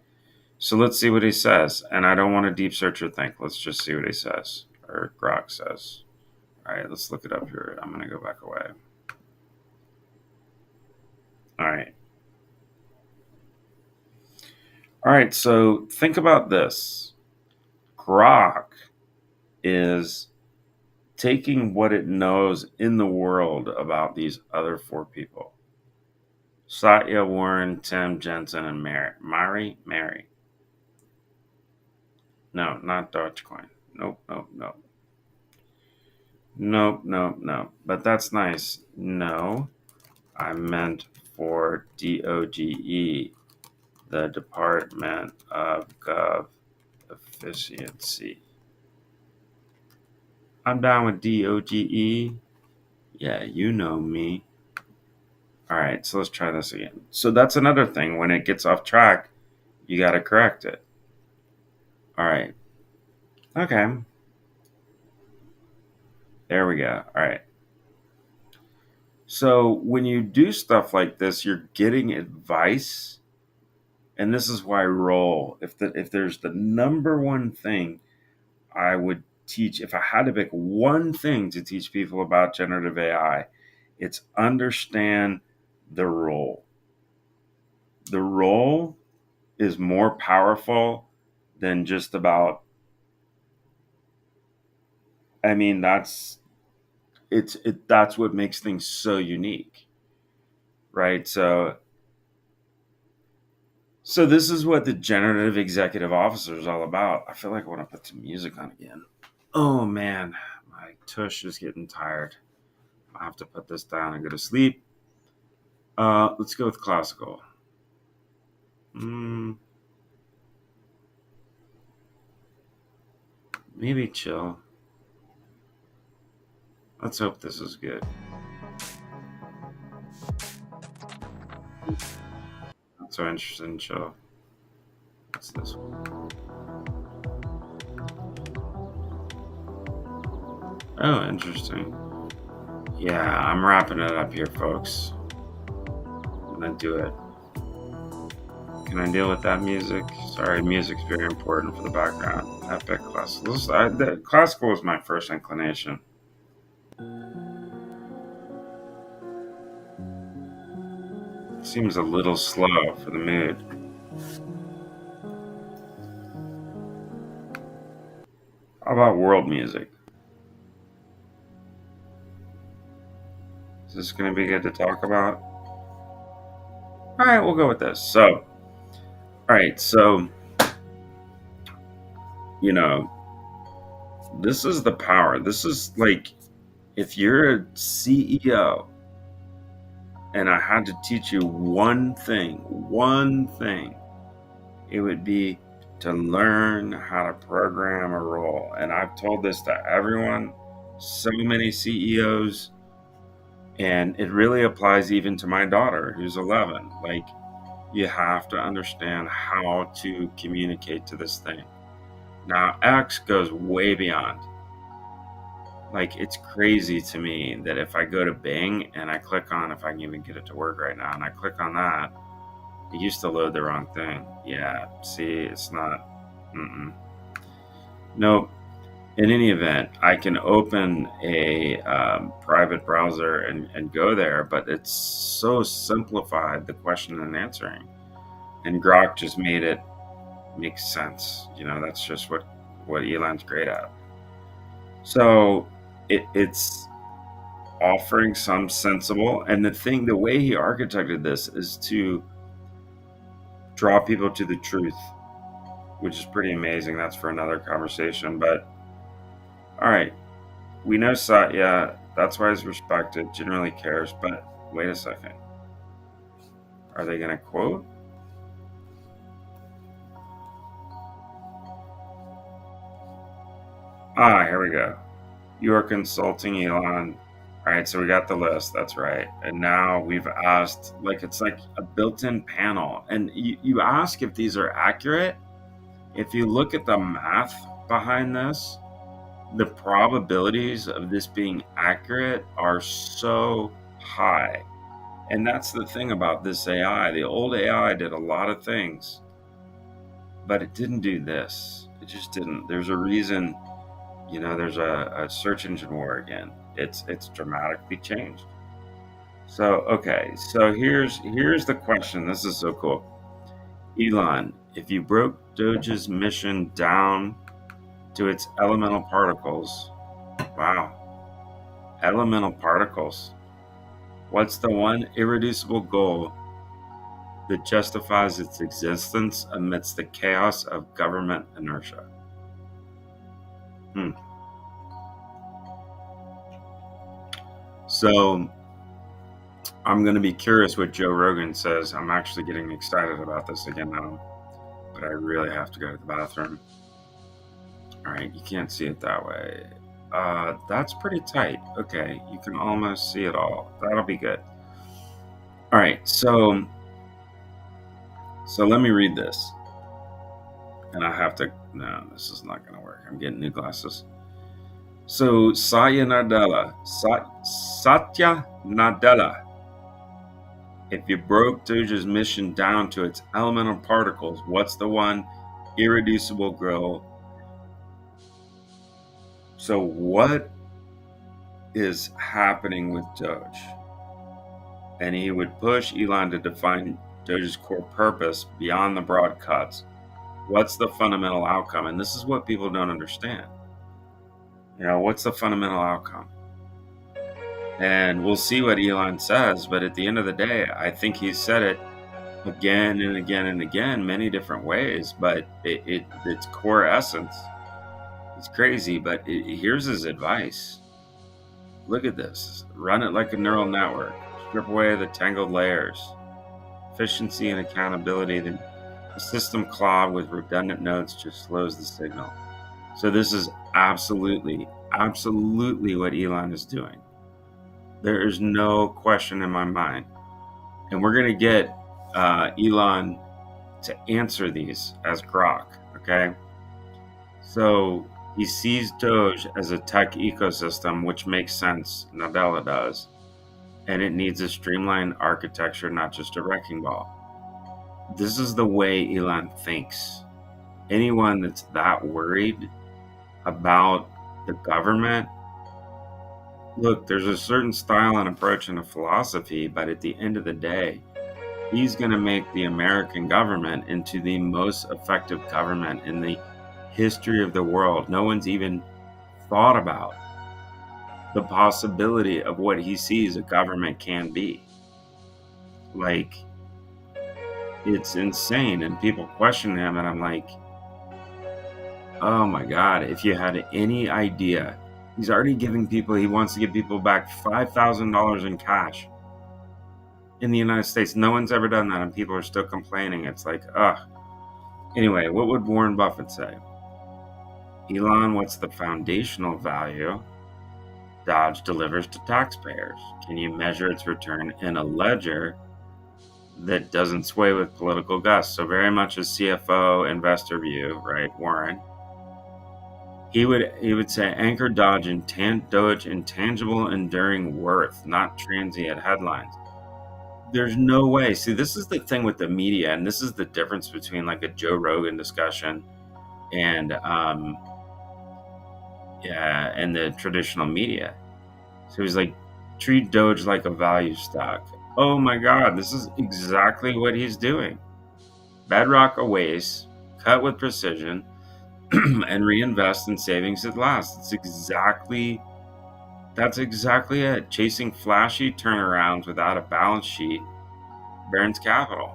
so let's see what he says. And I don't want to deep search or think. Let's just see what he says, or Grok says. All right, let's look it up here. I'm going to go back away. All right. All right, so think about this. Grok is taking what it knows in the world about these other 4 people. Satya, Warren, Tim, Jensen, and Mary. No, not Dogecoin. Nope, nope, nope. Nope, nope, nope. But that's nice. No, I meant for DOGE, the Department of Gov Efficiency. I'm down with DOGE. Yeah, you know me. All right, so let's try this again. So that's another thing. When it gets off track, you got to correct it. All right. Okay. There we go. All right. So when you do stuff like this, you're getting advice, and this is why roll. If there's the number one thing I would teach, if I had to pick one thing to teach people about generative AI, it's understand the role. The role is more powerful than just about. That's what makes things so unique, right? So this is what the generative executive officer is all about. I feel like I want to put some music on again. Oh man, my tush is getting tired. I have to put this down and go to sleep. Let's go with classical. Maybe chill. Let's hope this is good. Not so interested in chill. What's this one? Oh, interesting. Yeah, I'm wrapping it up here, folks. I'm gonna do it. Can I deal with that music? Sorry, music's very important for the background. Epic classical. Classical was my first inclination. Seems a little slow for the mood. How about world music? Is this going to be good to talk about? All right, we'll go with this. So, all right, so, you know, this is the power. This is like if you're a CEO and I had to teach you one thing, it would be to learn how to program a role. And I've told this to everyone, so many CEOs, and it really applies even to my daughter who's 11. Like, you have to understand how to communicate to this thing. Now, X goes way beyond. Like, it's crazy to me that if I go to Bing and I click on, if I can even get it to work right now, and I click on that, it used to load the wrong thing. Yeah, see, it's not. Mm-mm. Nope. In any event, I can open a private browser and go there, but it's so simplified, the question and answering. And Grok just made it make sense. That's just what Elon's great at. So it's offering some sensible, and the way he architected this is to draw people to the truth, which is pretty amazing. That's for another conversation. But all right, we know Satya. That's why he's respected, generally cares. But wait a second. Are they going to quote? Here we go. You are consulting Elon. All right, so we got the list. That's right. And now we've asked, like, it's like a built in panel. And you ask if these are accurate. If you look at the math behind this, the probabilities of this being accurate are so high. And that's the thing about this AI. The old AI did a lot of things, but it didn't do this. It just didn't. There's a reason, there's a search engine war again. It's dramatically changed. So, okay. So here's the question. This is so cool. Elon, if you broke Doge's mission down to its elemental particles, wow, elemental particles. What's the one irreducible goal that justifies its existence amidst the chaos of government inertia? So I'm going to be curious what Joe Rogan says. I'm actually getting excited about this again now, but I really have to go to the bathroom. All right, you can't see it that way. That's pretty tight. Okay, you can almost see it all. That'll be good. All right, so let me read this. And I have to, no, this is not going to work. I'm getting new glasses. So Satya Nadella, if you broke Doge's mission down to its elemental particles, what's the one irreducible goal? So what is happening with Doge? And he would push Elon to define Doge's core purpose beyond the broad cuts. What's the fundamental outcome? And this is what people don't understand. What's the fundamental outcome? And we'll see what Elon says, but at the end of the day, I think he's said it again and again and again, many different ways, but its core essence is crazy. But here's his advice. Look at this. Run it like a neural network. Strip away the tangled layers. Efficiency and accountability. The system clogged with redundant nodes just slows the signal. So this is absolutely what Elon is doing. There is no question in my mind. And we're going to get Elon to answer these as Grok, okay? So he sees Doge as a tech ecosystem, which makes sense. Nadella does. And it needs a streamlined architecture, not just a wrecking ball. This is the way Elon thinks. Anyone that's that worried about the government, look, there's a certain style and approach and a philosophy, but at the end of the day, He's going to make the American government into the most effective government in the history of the world. No one's even thought about the possibility of what he sees a government can be. Like, it's insane. And people question him, and I'm like, oh my God, if you had any idea, he's already giving people, he wants to give people back $5,000 in cash in the United States. No one's ever done that, and people are still complaining. It's like, ugh. Anyway, what would Warren Buffett say? Elon, what's the foundational value Dodge delivers to taxpayers? Can you measure its return in a ledger that doesn't sway with political gusts? So very much a CFO investor view, right, Warren? He would say anchor Doge intangible enduring worth, not transient headlines. There's no way. See, this is the thing with the media, and this is the difference between like a Joe Rogan discussion and yeah, and the traditional media. So he's like, treat Doge like a value stock. Oh my God, this is exactly what he's doing. Bedrock awaits, cut with precision, and reinvest in savings that last. That's exactly it. Chasing flashy turnarounds without a balance sheet burns capital.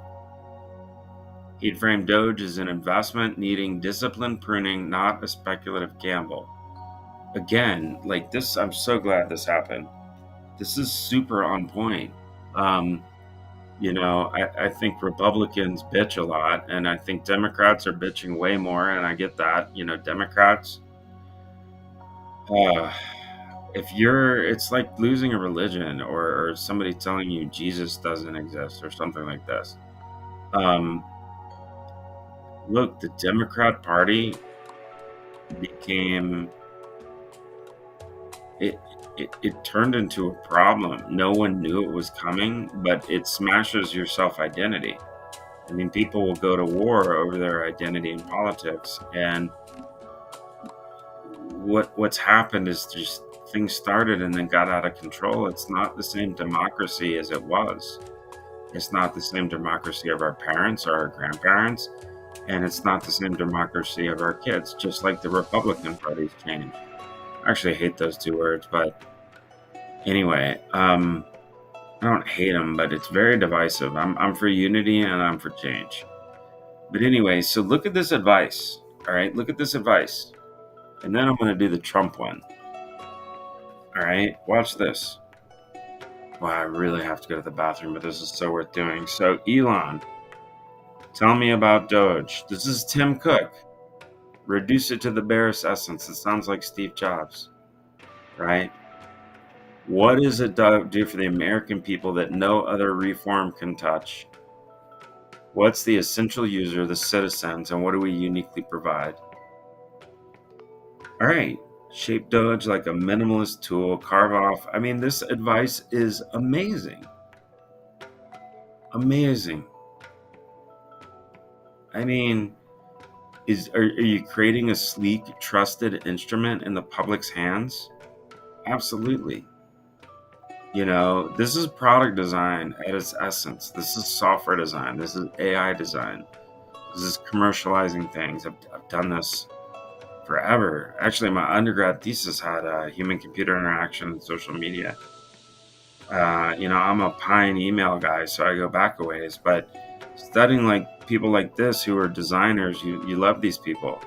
He'd frame Doge as an investment needing disciplined pruning, not a speculative gamble. Again, like this, I'm so glad this happened. This is super on point. Um, I think Republicans bitch a lot, and I think Democrats are bitching way more, and I get that. Democrats, uh, it's like losing a religion or somebody telling you Jesus doesn't exist or something like this. Um, Look, the Democrat Party became it, it turned into a problem. No one knew it was coming, but it smashes your self-identity. I mean, people will go to war over their identity in politics, and what's happened is just things started and then got out of control. It's not the same democracy as it was. It's not the same democracy of our parents or our grandparents, and it's not the same democracy of our kids, just like the Republican Party's changed. I actually hate those two words, but anyway, I don't hate them, but it's very divisive. I'm for unity and I'm for change. But anyway, so look at this advice. All right, look at this advice. And then I'm going to do the Trump one. All right, watch this. Wow, I really have to go to the bathroom, but this is so worth doing. So, Elon, tell me about Doge. This is Tim Cook. Reduce it to the barest essence. It sounds like Steve Jobs, right? What does it do for the American people that no other reform can touch? What's the essential user, the citizens, and what do we uniquely provide? All right, shape Doge like a minimalist tool, carve off. I mean, this advice is amazing. Amazing. I mean, are you creating a sleek, trusted instrument in the public's hands? Absolutely. This is product design at its essence. This is software design. This is AI design. This is commercializing things. I've done this forever. Actually, my undergrad thesis had human-computer interaction and social media. I'm a Pine email guy, so I go back a ways. But studying like people like this who are designers, you love these people.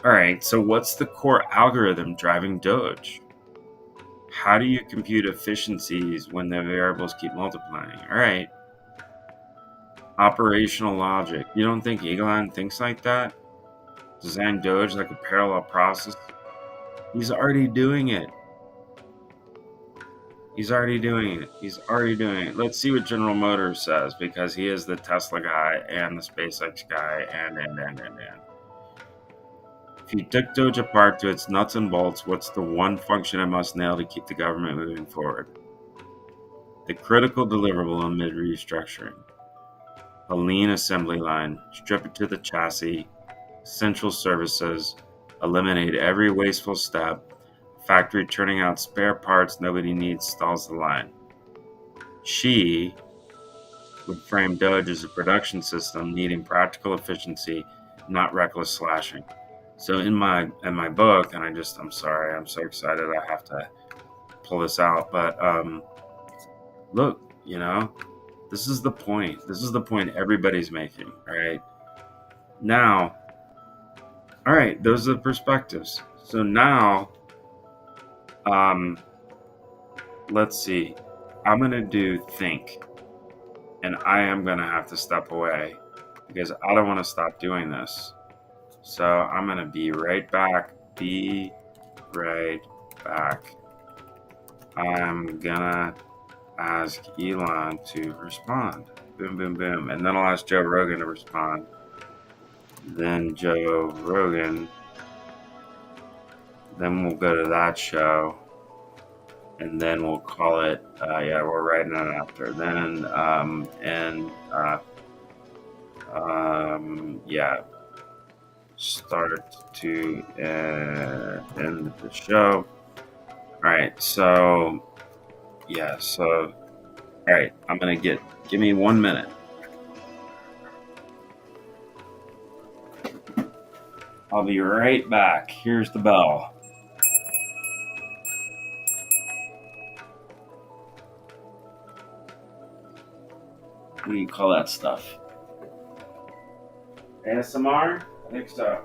All right, so what's the core algorithm driving Doge? How do you compute efficiencies when the variables keep multiplying? All right. Operational logic. You don't think Elon thinks like that? Design Doge like a parallel process? He's already doing it. He's already doing it. Let's see what General Motors says, because he is the Tesla guy and the SpaceX guy and. If you took Doge apart to its nuts and bolts, what's the one function it must nail to keep the government moving forward? The critical deliverable amid restructuring. A lean assembly line, strip it to the chassis, essential services, eliminate every wasteful step, factory turning out spare parts nobody needs stalls the line. She would frame Doge as a production system needing practical efficiency, not reckless slashing. So in my book, and I'm sorry, I'm so excited I have to pull this out, but look, this is the point. This is the point everybody's making, right? Now, all right, those are the perspectives. So now, um, let's see. I'm gonna do think, and I am gonna have to step away because I don't want to stop doing this. So I'm gonna be right back. Be right back. I'm gonna ask Elon to respond. Boom, boom, boom, and then I'll ask Joe Rogan to respond. Then Joe Rogan. Then we'll go to that show, and then we'll call it. Yeah, we're writing it after. Then and yeah, start to end the show. All right, so yeah, so all right, I'm gonna give me 1 minute. I'll be right back. Here's the bell. What do you call that stuff? ASMR? I think so.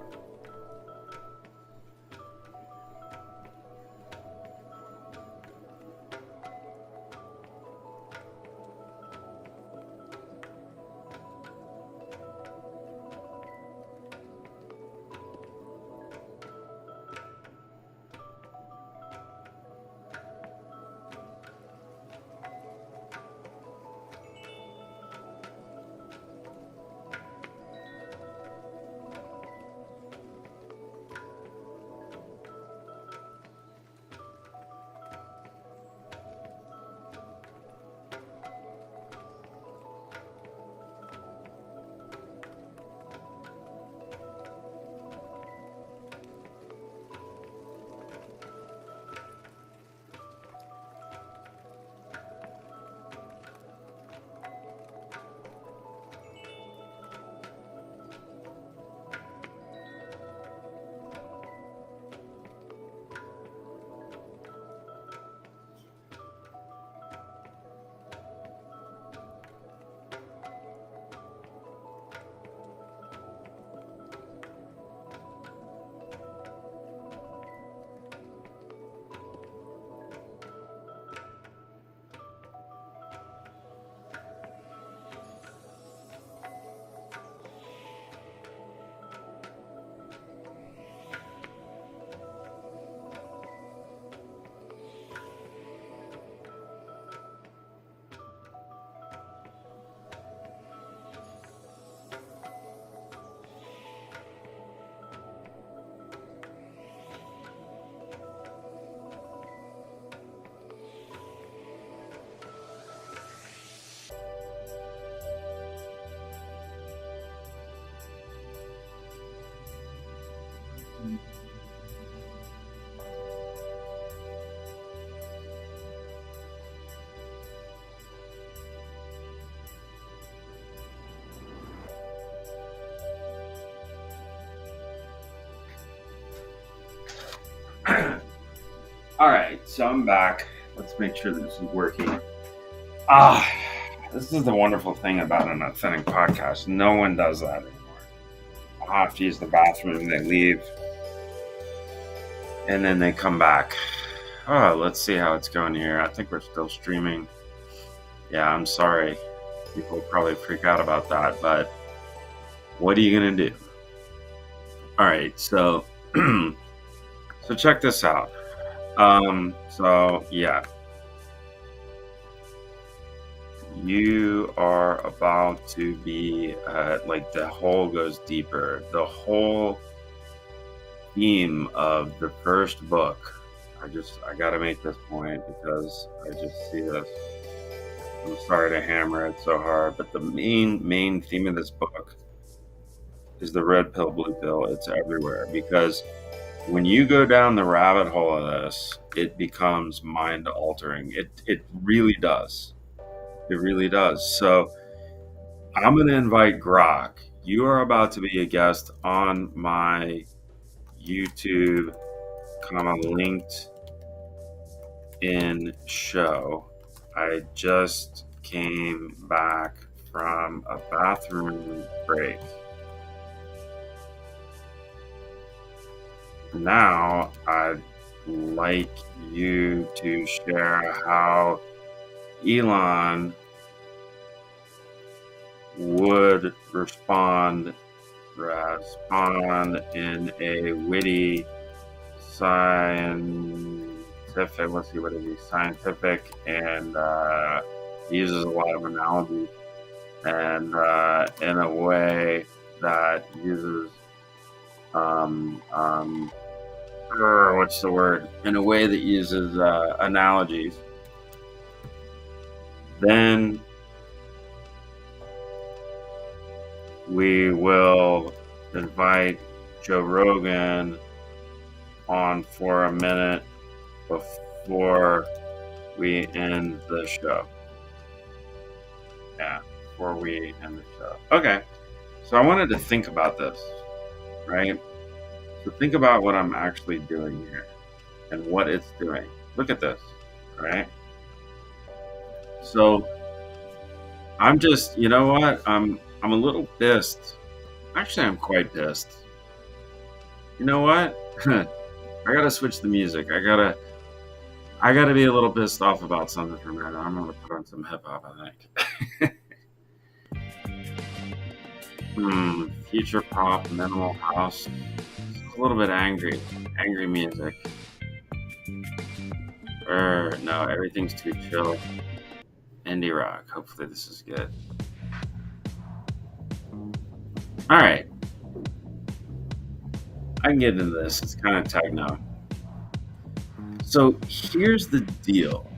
All right, so I'm back. Let's make sure this is working. Ah, this is the wonderful thing about an authentic podcast. No one does that anymore. I have to use the bathroom, they leave, and then they come back. Oh, let's see how it's going here. I think we're still streaming. Yeah, I'm sorry. People probably freak out about that, but what are you gonna do? All right, so so check this out. So yeah, you are about to be like the hole goes deeper. The whole theme of the first book. I gotta make this point because I just see this. I'm sorry to hammer it so hard, but the main theme of this book is the red pill, blue pill. It's everywhere because when you go down the rabbit hole of this, it becomes mind altering. It really does. It really does. So I'm going to invite Grok. You are about to be a guest on my YouTube, linked in show. I just came back from a bathroom break. Now I'd like you to share how Elon would respond in a witty, scientific. Let's see, what is he? Scientific, and he uses a lot of analogies, and in a way that uses what's the word? In a way that uses analogies. Then we will invite Joe Rogan on for a minute before we end the show. Yeah, before we end the show. Okay, so I wanted to think about this, right? So think about what I'm actually doing here and what it's doing. Look at this, right? So I'm just, you know what? I'm a little pissed. Actually, I'm quite pissed. You know what? I gotta switch the music. I gotta be a little pissed off about something for a minute. I'm gonna put on some hip hop, I think. Future pop, minimal house. A little bit angry. Angry music. No, everything's too chill. Indie rock. Hopefully this is good. Alright. I can get into this. It's kind of techno. So here's the deal.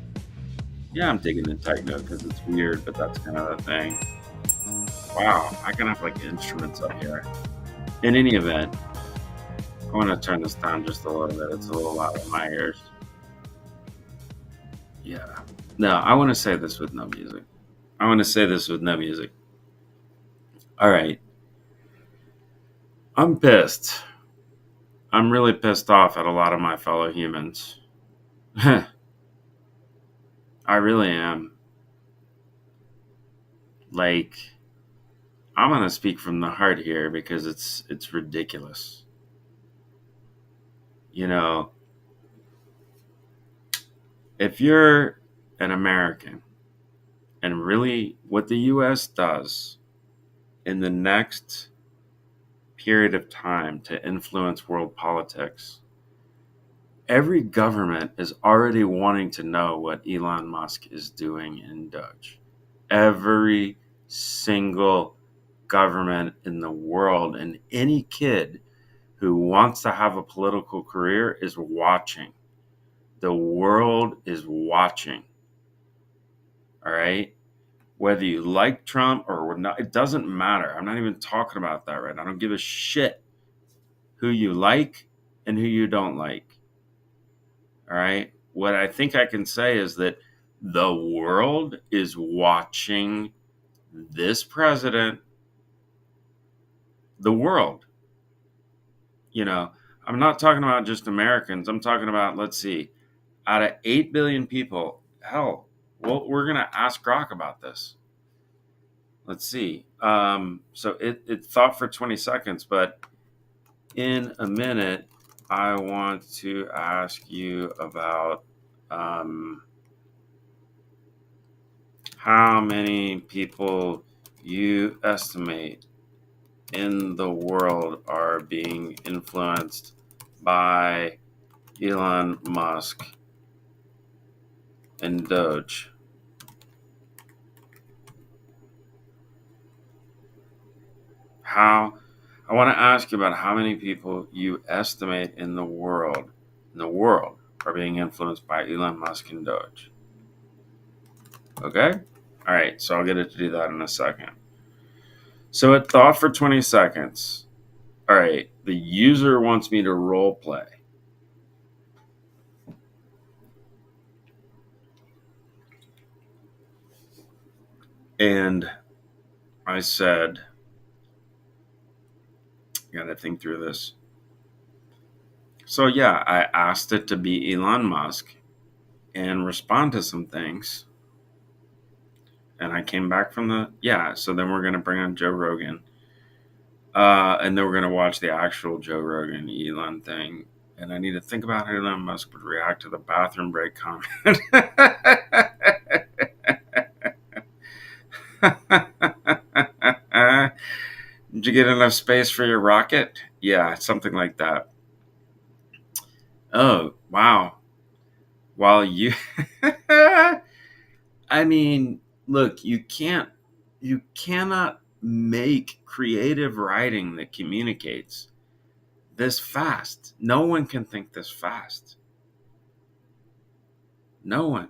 Yeah, I'm digging the techno because it's weird, but that's kind of the thing. Wow, I can have like instruments up here. In any event, I want to turn this down just a little bit. It's a little loud in my ears. Yeah. No, I want to say this with no music. All right. I'm pissed. I'm really pissed off at a lot of my fellow humans. I really am. Like, I'm gonna speak from the heart here because it's ridiculous. You know, if you're an American, and really what the US does in the next period of time to influence world politics, every government is already wanting to know what Elon Musk is doing in Doge. Every single government in the world, and any kid who wants to have a political career is watching. The world is watching. All right. Whether you like Trump or not, it doesn't matter. I'm not even talking about that right now. I don't give a shit who you like and who you don't like. All right. What I think I can say is that the world is watching this president, the world. You know, I'm not talking about just Americans. I'm talking about, let's see, out of 8 billion people, hell, well, we're going to ask Grok about this. Let's see. So it thought for 20 seconds, but in a minute, I want to ask you about how many people you estimate in the world are being influenced by Elon Musk and Doge. I want to ask you about how many people you estimate in the world are being influenced by Elon Musk and Doge. Okay? All right, so I'll get it to do that in a second. So it thought for 20 seconds. All right, the user wants me to role play. And I said, I gotta think through this. So yeah, I asked it to be Elon Musk and respond to some things. And I came back from so then we're gonna bring on Joe Rogan. And then we're gonna watch the actual Joe Rogan Elon thing. And I need to think about how Elon Musk would react to the bathroom break comment. Did you get enough space for your rocket? Yeah, something like that. Oh, wow. While you I mean, look, you cannot make creative writing that communicates this fast. No one can think this fast. No one.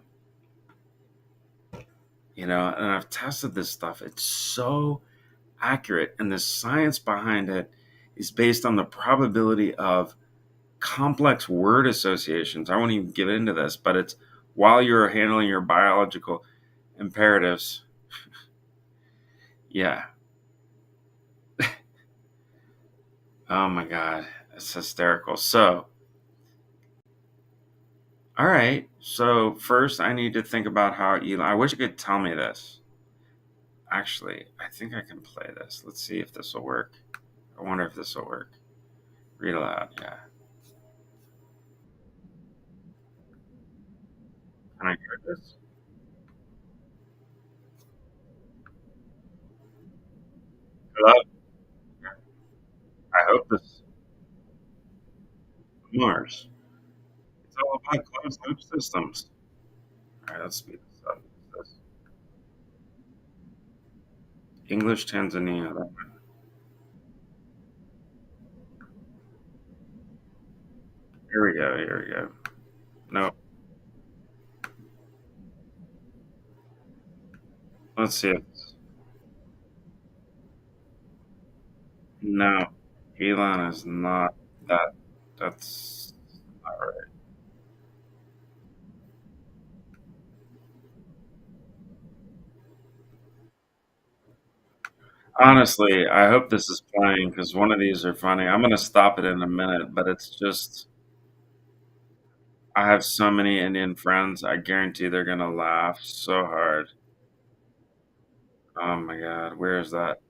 And I've tested this stuff. It's so accurate, and the science behind it is based on the probability of complex word associations. I won't even get into this, but it's while you're handling your biological imperatives. Yeah. Oh my God. It's hysterical. So, all right. So, first, I need to think about how Elon. I wish you could tell me this. Actually, I think I can play this. Let's see if this will work. I wonder if this will work. Read aloud. Yeah. Can I hear this? Hello? I hope this Mars. It's all about closed loop systems. All right, let's speed this up. This English Tanzania. Here we go. Here we go. No, let's see. No, Elon is not that. That's not right. Honestly, I hope this is playing because one of these are funny. I'm gonna stop it in a minute, but it's just I have so many Indian friends. I guarantee they're gonna laugh so hard. Oh my God, where is that?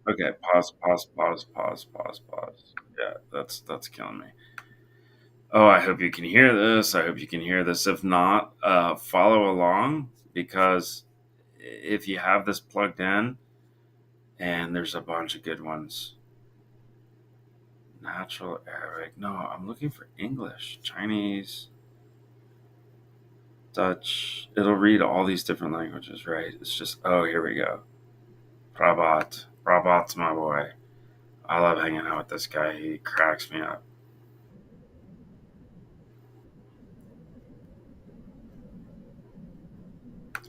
Okay, pause, pause, pause, pause, pause, pause. Yeah, that's killing me. Oh, I hope you can hear this. I hope you can hear this. If not, follow along because if you have this plugged in, and there's a bunch of good ones. Natural Arabic. No, I'm looking for English, Chinese, Dutch. It'll read all these different languages, right? It's just, oh, here we go. Prabat. Prabat's my boy. I love hanging out with this guy. He cracks me up,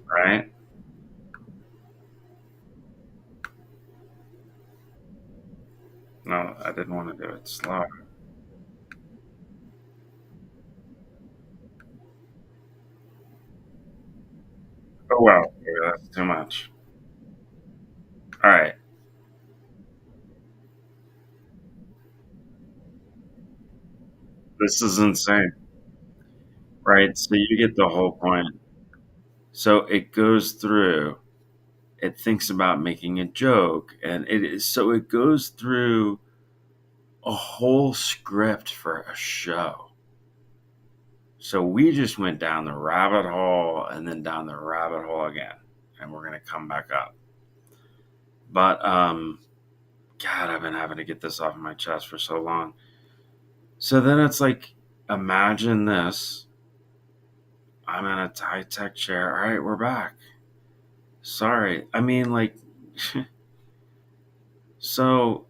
right? No, I didn't want to do it slow. Oh, well, yeah, that's too much. All right. This is insane, right? So you get the whole point. So it goes through, it thinks about making a joke, and it goes through a whole script for a show. So we just went down the rabbit hole and then down the rabbit hole again, and we're gonna come back up. But God, I've been having to get this off my chest for so long. So then it's like, imagine this. I'm in a high tech chair. All right, we're back. Sorry. I mean, like, so,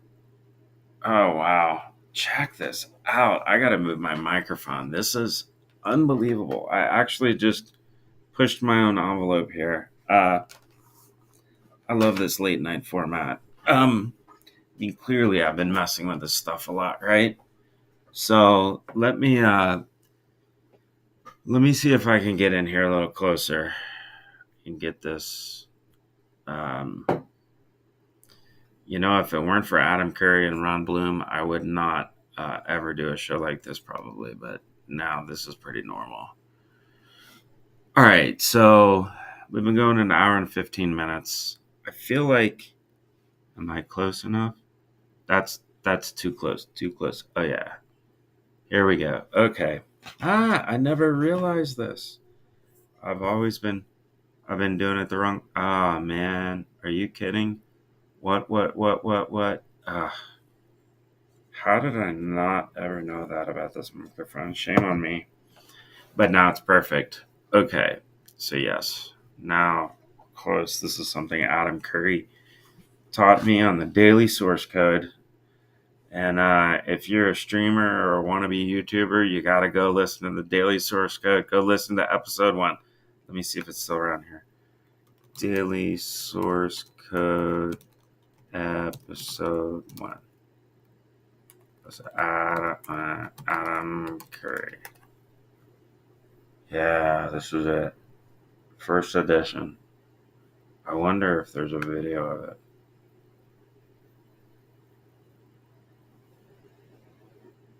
oh, wow. Check this out. I got to move my microphone. This is unbelievable. I actually just pushed my own envelope here. I love this late night format. I mean, clearly I've been messing with this stuff a lot, right? So let me see if I can get in here a little closer and get this. Um, if it weren't for Adam Curry and Ron Bloom, I would not ever do a show like this probably. But now this is pretty normal. All right, so we've been going an hour and 15 minutes. I feel like, am I close enough? That's too close. Too close. Oh yeah. Here we go. Okay. I never realized this. I've always been I've been doing it the wrong. Ah, man. Are you kidding? What? How did I not ever know that about this microphone? Shame on me. But now it's perfect. Okay. So, yes. Now, of course, this is something Adam Curry taught me on the daily source code. And if you're a streamer or a wannabe YouTuber, you got to go listen to the daily source code. Go listen to episode 1. Let me see if it's still around here. Daily source code episode 1. That's Adam Curry. Yeah, this is it. First edition. I wonder if there's a video of it.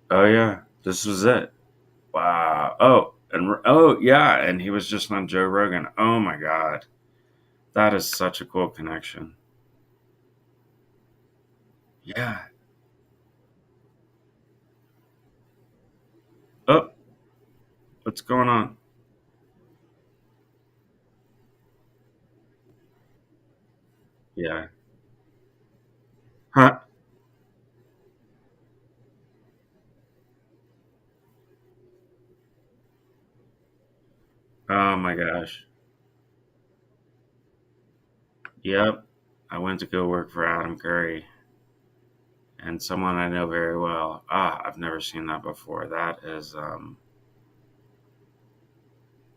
Oh yeah, this was it. Wow. Yeah, and he was just on Joe Rogan. Oh my God, that is such a cool connection. Yeah. Oh, what's going on? Yeah. Huh. Oh my gosh. Yep. I went to go work for Adam Curry and someone I know very well. I've never seen that before. That is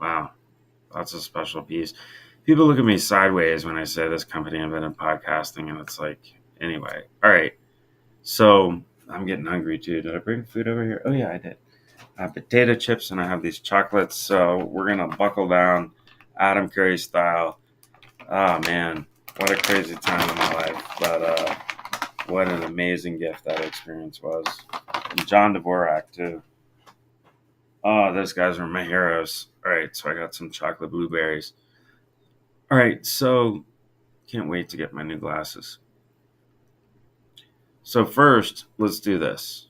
wow. That's a special piece. People look at me sideways when I say this company invented podcasting, and it's like, anyway. All right. So I'm getting hungry too. Did I bring food over here? Oh yeah, I did. I have potato chips and I have these chocolates. So we're gonna buckle down, Adam Curry style. Oh man, what a crazy time in my life! But what an amazing gift that experience was. And John Dvorak too. Oh, those guys are my heroes. All right, so I got some chocolate blueberries. All right, so can't wait to get my new glasses. So first, let's do this.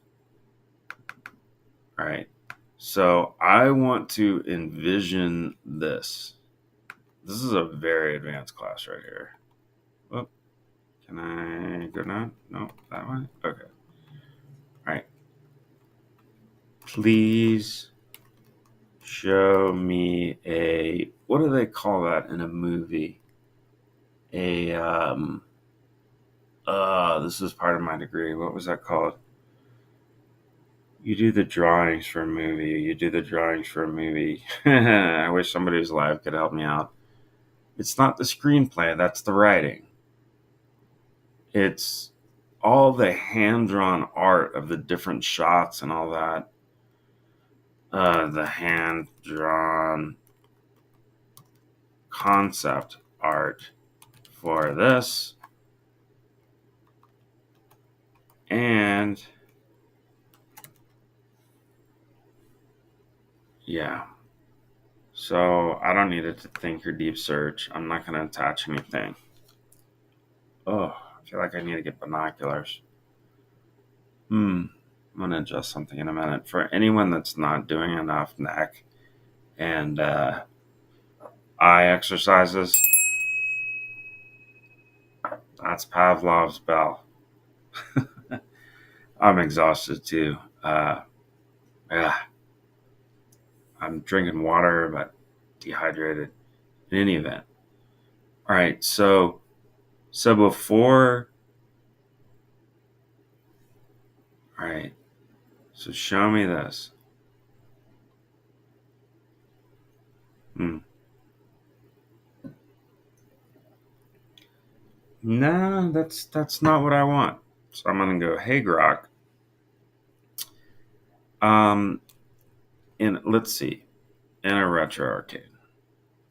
All right. So I want to envision this. This is a very advanced class right here. Oh, can I go down? No, that way? Okay. All right. Please show me a, what do they call that in a movie? A, this is part of my degree. What was that called? You do the drawings for a movie. You do the drawings for a movie. I wish somebody who's live could help me out. It's not the screenplay, that's the writing. It's all the hand drawn art of the different shots and all that. The hand drawn concept art for this. And yeah. So I don't need it to think or deep search. I'm not going to attach anything. Oh, I feel like I need to get binoculars. I'm going to adjust something in a minute. For anyone that's not doing enough neck and eye exercises, that's Pavlov's bell. I'm exhausted too. Yeah, I'm drinking water, but dehydrated. In any event, all right. So before, all right. So show me this. Hmm. No, that's not what I want. So I'm gonna go. Hey Grok. Um, let's see. In a retro arcade.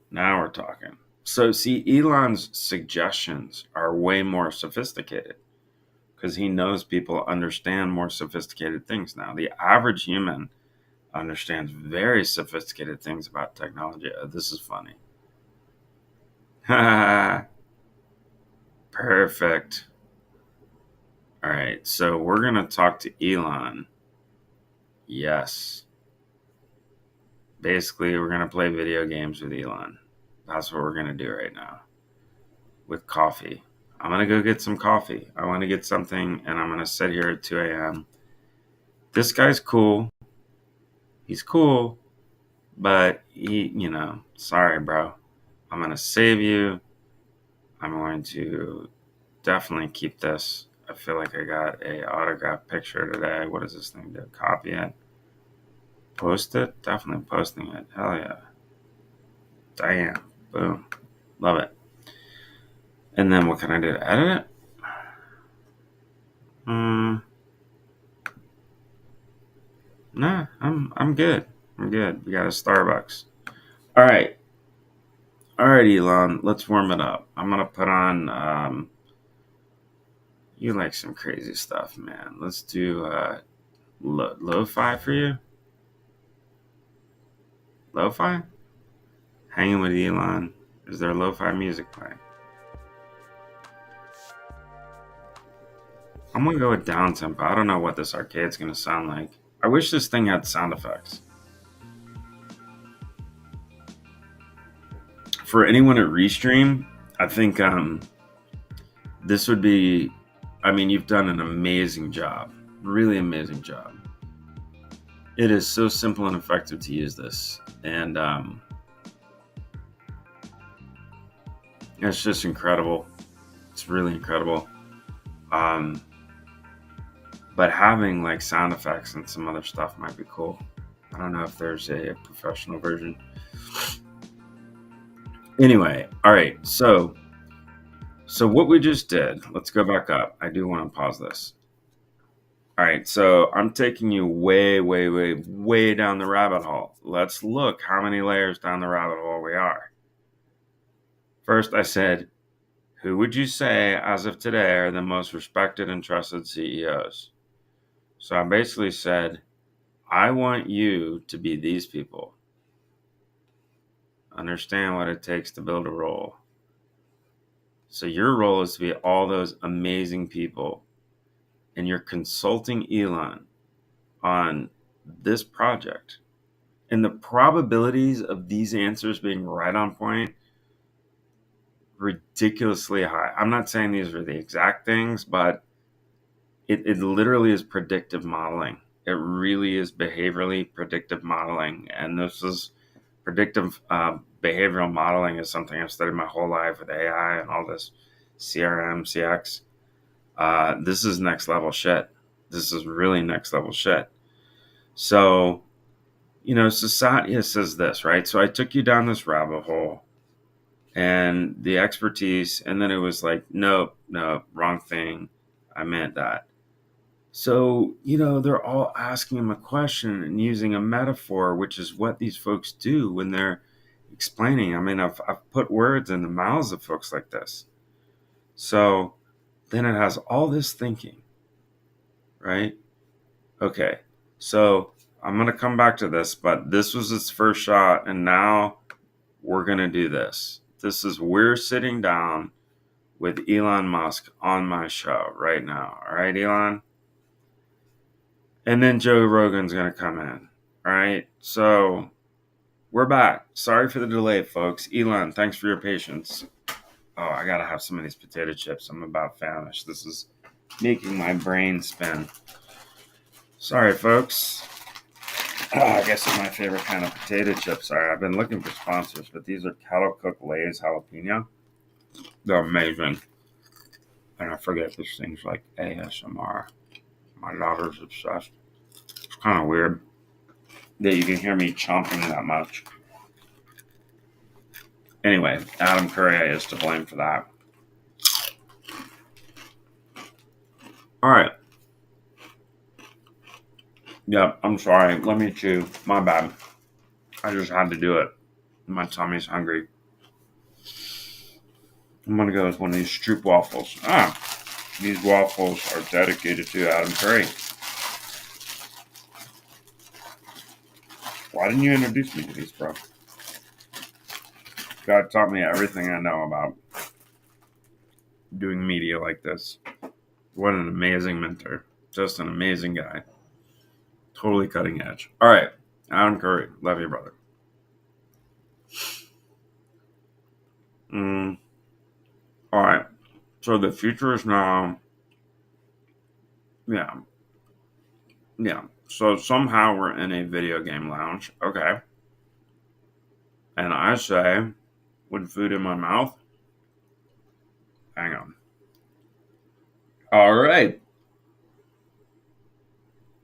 Now we're talking. So, see, Elon's suggestions are way more sophisticated because he knows people understand more sophisticated things now. The average human understands very sophisticated things about technology. This is funny. Perfect. All right, so we're going to talk to Elon. Yes. Basically, we're going to play video games with Elon. That's what we're going to do right now with coffee. I'm going to go get some coffee. I want to get something, and I'm going to sit here at 2 a.m. This guy's cool. He's cool, but sorry, bro. I'm going to save you. I'm going to definitely keep this. I feel like I got a autograph picture today. What does this thing do? Copy it. Post it? Definitely posting it. Hell yeah. Damn. Boom. Love it. And then what can I do to edit it? Nah, I'm good. I'm good. We got a Starbucks. All right. All right, Elon. Let's warm it up. I'm gonna put on. You like some crazy stuff, man. Let's do lo-fi for you. Lo-fi? Hanging with Elon. Is there lo-fi music playing? I'm gonna go with down tempo. I don't know what this arcade's gonna sound like. I wish this thing had sound effects. For anyone at Restream, I think this would be. I mean, you've done an amazing job. Really amazing job. It is so simple and effective to use this, and it's just incredible. It's really incredible. But having like sound effects and some other stuff might be cool. I don't know if there's a professional version. Anyway, all right. So what we just did, let's go back up. I do want to pause this. All right. So I'm taking you way, way, way, way down the rabbit hole. Let's look how many layers down the rabbit hole we are. First, I said, who would you say as of today are the most respected and trusted CEOs? So I basically said, I want you to be these people. Understand what it takes to build a role. So your role is to be all those amazing people, and you're consulting Elon on this project. And the probabilities of these answers being right on point, ridiculously high. I'm not saying these are the exact things, but it literally is predictive modeling. It really is behaviorally predictive modeling. And this is predictive behavioral modeling is something I've studied my whole life with AI and all this CRM, CX. This is next level shit. This is really next level shit. So, Satya says this, right? So I took you down this rabbit hole and the expertise, and then it was like, nope, wrong thing. I meant that. So, they're all asking him a question and using a metaphor, which is what these folks do when they're explaining. I mean, I've put words in the mouths of folks like this. So then it has all this thinking, right? Okay. So I'm going to come back to this, but this was its first shot. And now we're going to do this. We're sitting down with Elon Musk on my show right now. All right, Elon? And then Joe Rogan's going to come in. All right. So we're back. Sorry for the delay, folks. Elon, thanks for your patience. Oh, I got to have some of these potato chips. I'm about famished. This is making my brain spin. Sorry, folks. I guess it's my favorite kind of potato chips. Sorry, I've been looking for sponsors, but these are kettle cooked Lay's jalapeno. They're amazing. And I forget this thing's like ASMR. My daughter's obsessed. It's kind of weird that you can hear me chomping that much. Anyway, Adam Curry is to blame for that. All right. Yep, I'm sorry. Let me chew. My bad. I just had to do it. My tummy's hungry. I'm gonna go with one of these Stroop waffles. These waffles are dedicated to Adam Curry. Why didn't you introduce me to these, bro? God taught me everything I know about doing media like this. What an amazing mentor. Just an amazing guy. Totally cutting edge. All right. Adam Curry. Love you, brother. Mm, all right. So the future is now. Yeah. Yeah. So somehow we're in a video game lounge. Okay. And I say, with food in my mouth, hang on. All right.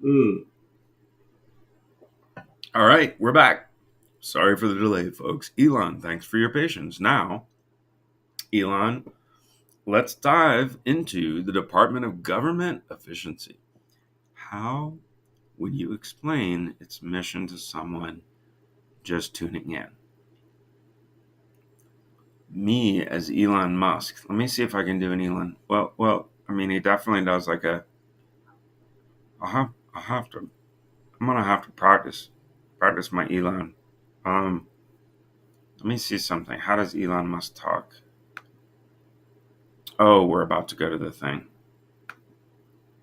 Mm. All right. We're back. Sorry for the delay, folks. Elon, thanks for your patience. Now, Elon, let's dive into the Department of Government Efficiency. How would you explain its mission to someone just tuning in? Me as Elon Musk. Let me see if I can do an Elon. Well. I mean, he definitely does like a. I'll have to. I'm gonna have to practice my Elon. Um, Let me see something. How does Elon Musk talk? Oh, we're about to go to the thing.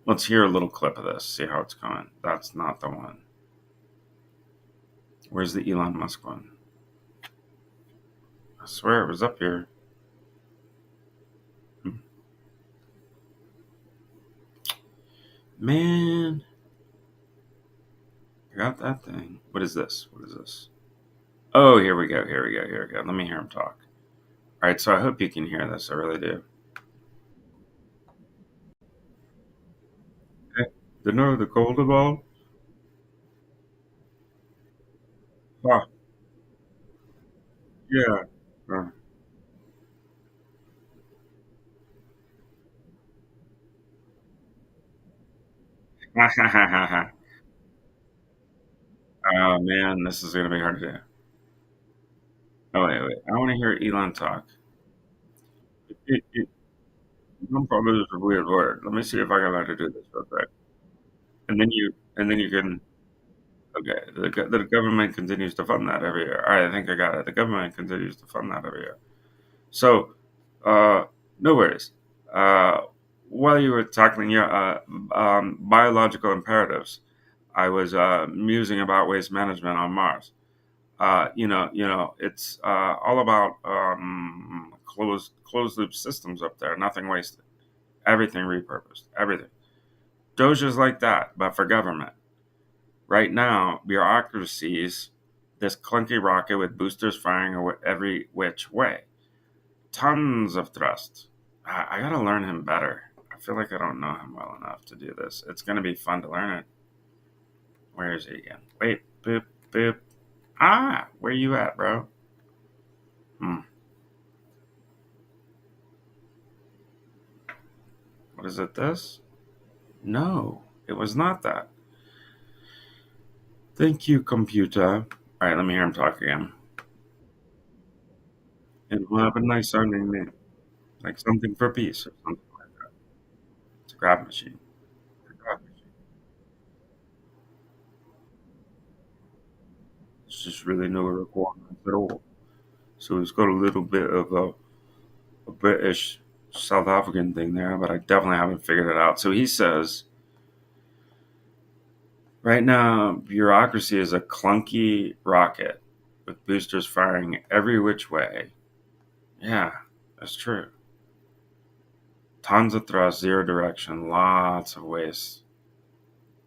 Let's hear a little clip of this. See how it's going. That's not the one. Where's the Elon Musk one? I swear it was up here. Man, I got that thing. What is this? What is this? Oh, here we go. Here we go. Here we go. Let me hear him talk. All right, so I hope you can hear this. I really do. Okay. The know the cold of all? Oh, yeah. Uh, oh man, this is gonna be hard to do. Oh wait. I want to hear Elon talk. Probably is a weird word. Let me see if I can learn to do this real quick. And then you can. Okay, the government continues to fund that every year. All right, I think I got it. The government continues to fund that every year. So, uh, no worries. Uh, while you were tackling your biological imperatives, I was musing about waste management on Mars. It's all about closed loop systems up there. Nothing wasted. Everything repurposed. Everything. Doja's like that, but for government. Right now, bureaucracies, this clunky rocket with boosters firing every which way. Tons of thrust. I gotta learn him better. I feel like I don't know him well enough to do this. It's gonna be fun to learn it. Where is he again? Wait, boop, boop. Where you at, bro? Hmm. What is it, this? No, it was not that. Thank you, computer. All right, let me hear him talk again. And we'll have a nice sounding name, like something for peace or something like that. It's a grab machine. It's a grab machine. It's just really no requirements at all. So it's got a little bit of a British South African thing there, but I definitely haven't figured it out. So he says, right now, bureaucracy is a clunky rocket with boosters firing every which way. Yeah, that's true. Tons of thrust, zero direction, lots of waste.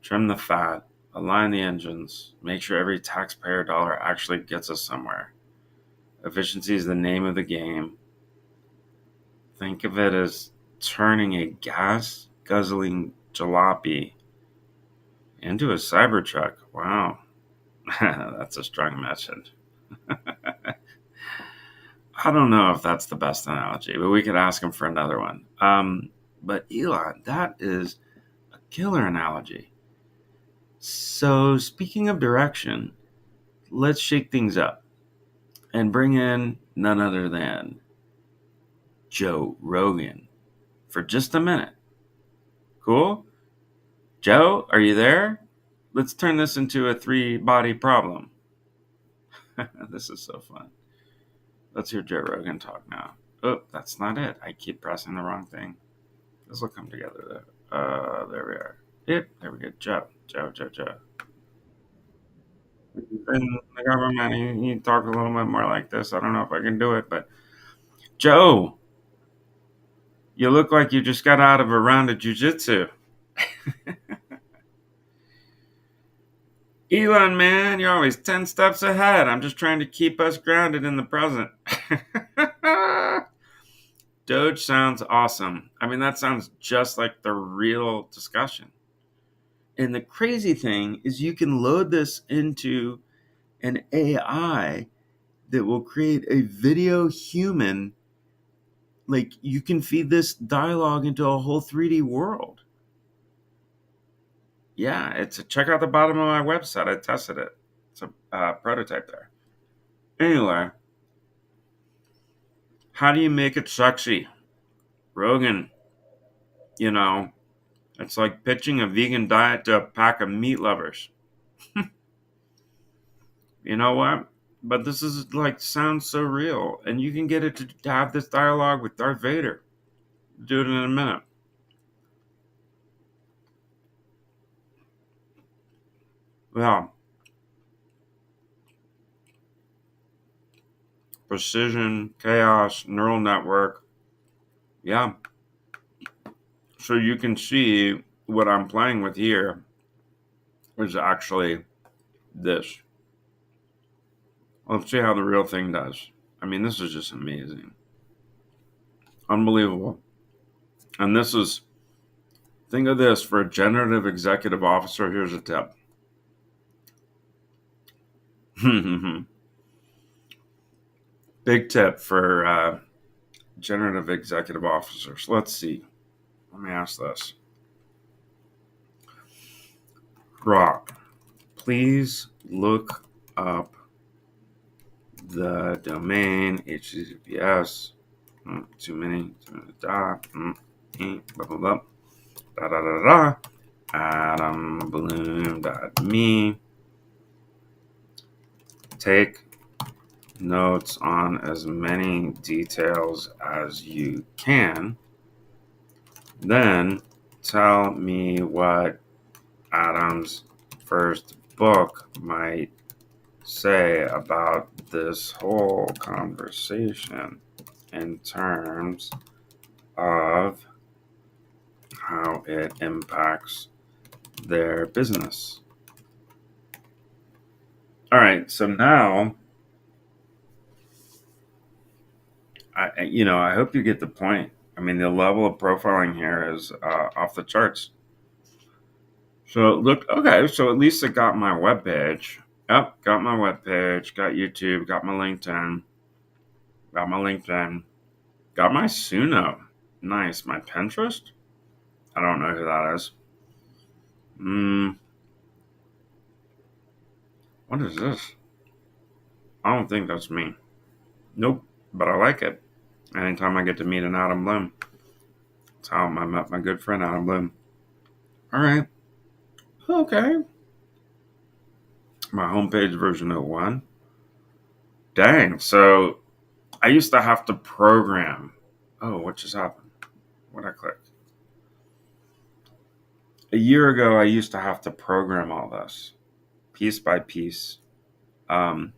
Trim the fat, align the engines, make sure every taxpayer dollar actually gets us somewhere. Efficiency is the name of the game. Think of it as turning a gas guzzling jalopy into a Cybertruck. Wow, that's a strong message. I don't know if that's the best analogy, but we could ask him for another one. But Elon, that is a killer analogy. So, speaking of direction, let's shake things up and bring in none other than Joe Rogan for just a minute. Cool? Joe, are you there? Let's turn this into a three-body problem. This is so fun. Let's hear Joe Rogan talk now. Oh, that's not it. I keep pressing the wrong thing. This will come together though. There we are. Yep, there we go. Joe. In the government, he talk a little bit more like this. I don't know if I can do it, but Joe, you look like you just got out of a round of jujitsu. Elon, man, you're always 10 steps ahead. I'm just trying to keep us grounded in the present. Doge sounds awesome. I mean, that sounds just like the real discussion. And the crazy thing is, you can load this into an AI that will create a video human. Like, you can feed this dialogue into a whole 3D world. Yeah, check out the bottom of my website. I tested it. It's a prototype there. Anyway, how do you make it sexy? Rogan, you know, it's like pitching a vegan diet to a pack of meat lovers. You know what? But this is like sounds so real, and you can get it to have this dialogue with Darth Vader. Do it in a minute. Well, precision, chaos, neural network. Yeah. So you can see what I'm playing with here is actually this. Let's see how the real thing does. I mean, this is just amazing. Unbelievable. And this is, think of this for a generative executive officer. Here's a tip. Big tip for generative executive officers. Let's see. Let me ask this. Grok, please look up the domain HTTPS. Too many. Blah, blah, blah. Da da da da. AdamBloom.me. Take notes on as many details as you can. Then tell me what Adam's first book might say about this whole conversation in terms of how it impacts their business. All right, so now I hope you get the point. I mean, the level of profiling here is off the charts. So look, okay, so at least it got my webpage. Yep, got my webpage, got YouTube, got my LinkedIn, got my Suno. Nice. My Pinterest? I don't know who that is. What is this? I don't think that's me. Nope, but I like it. Anytime I get to meet an Adam Bloom. That's how I met my good friend Adam Bloom. All right. Okay. My homepage version 01. Dang. So I used to have to program. Oh, what just happened? What I click? A year ago, I used to have to program all this piece by piece. Um,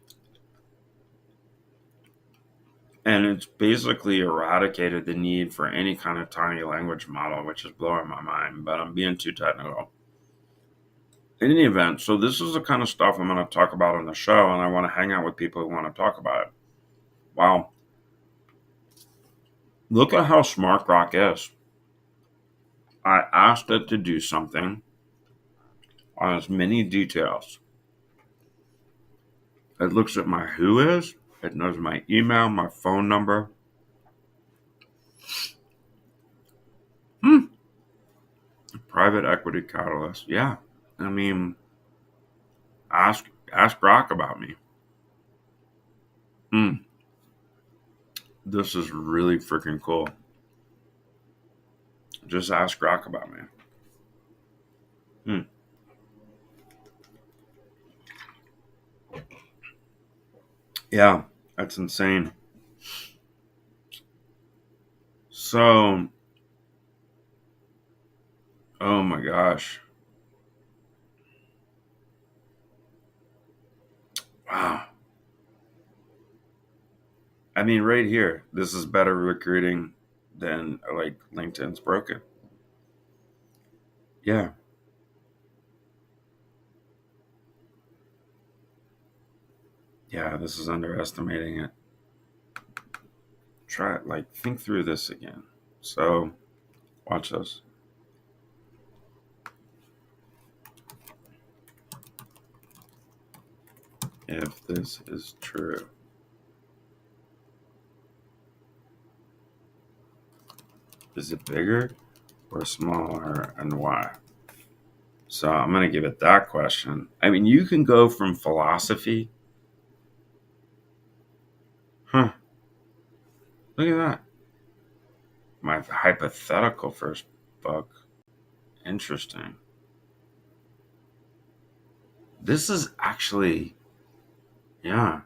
and it's basically eradicated the need for any kind of tiny language model, which is blowing my mind, but I'm being too technical. In any event, so this is the kind of stuff I'm going to talk about on the show, and I want to hang out with people who want to talk about it. Wow. Look at how smart Grok is. I asked it to do something on as many details. It looks at my who is, it knows my email, my phone number. Private equity catalyst. Yeah. I mean, ask Grok about me. This is really freaking cool. Just ask Grok about me. Hmm. Yeah, that's insane. So, oh my gosh. Wow. I mean, right here, this is better recruiting than like LinkedIn's broken. Yeah. Yeah, this is underestimating it. Try it, like, think through this again. So, watch this. If this is true, is it bigger or smaller and why? So, I'm going to give it that question. I mean, you can go from philosophy. Huh, look at that. My hypothetical first book. Interesting. This is actually, yeah,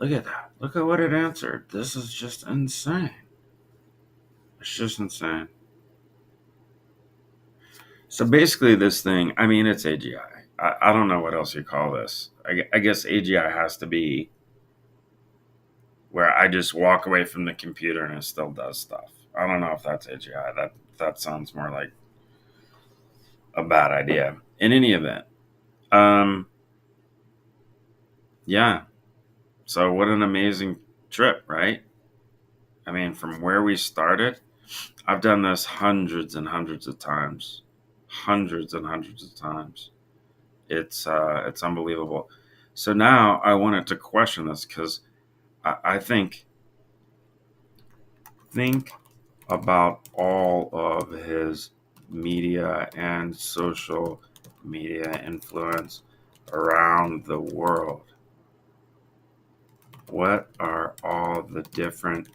look at that. Look at what it answered. This is just insane. It's just insane. So basically, this thing, I mean, it's AGI. I don't know what else you call this. I guess AGI has to be where I just walk away from the computer and it still does stuff. I don't know if that's AGI. That sounds more like a bad idea. In any event, um, yeah. So what an amazing trip, right? I mean, from where we started, I've done this hundreds and hundreds of times, hundreds and hundreds of times. It's unbelievable. So now I wanted to question this because I think about all of his media and social media influence around the world. What are all the different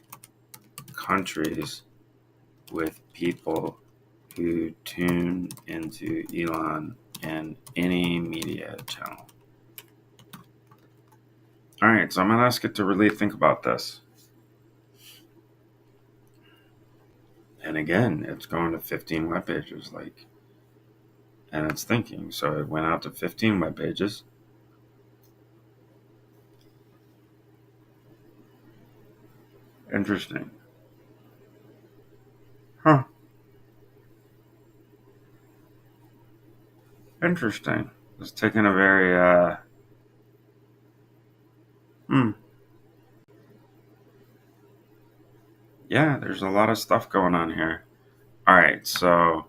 countries with people who tune into Elon in any media channel? All right, so I'm going to ask it to really think about this. And again, it's going to 15 web pages, like, and it's thinking. So it went out to 15 web pages. Interesting. Huh. Interesting. It's taking a very, hmm. Yeah, there's a lot of stuff going on here. All right, so,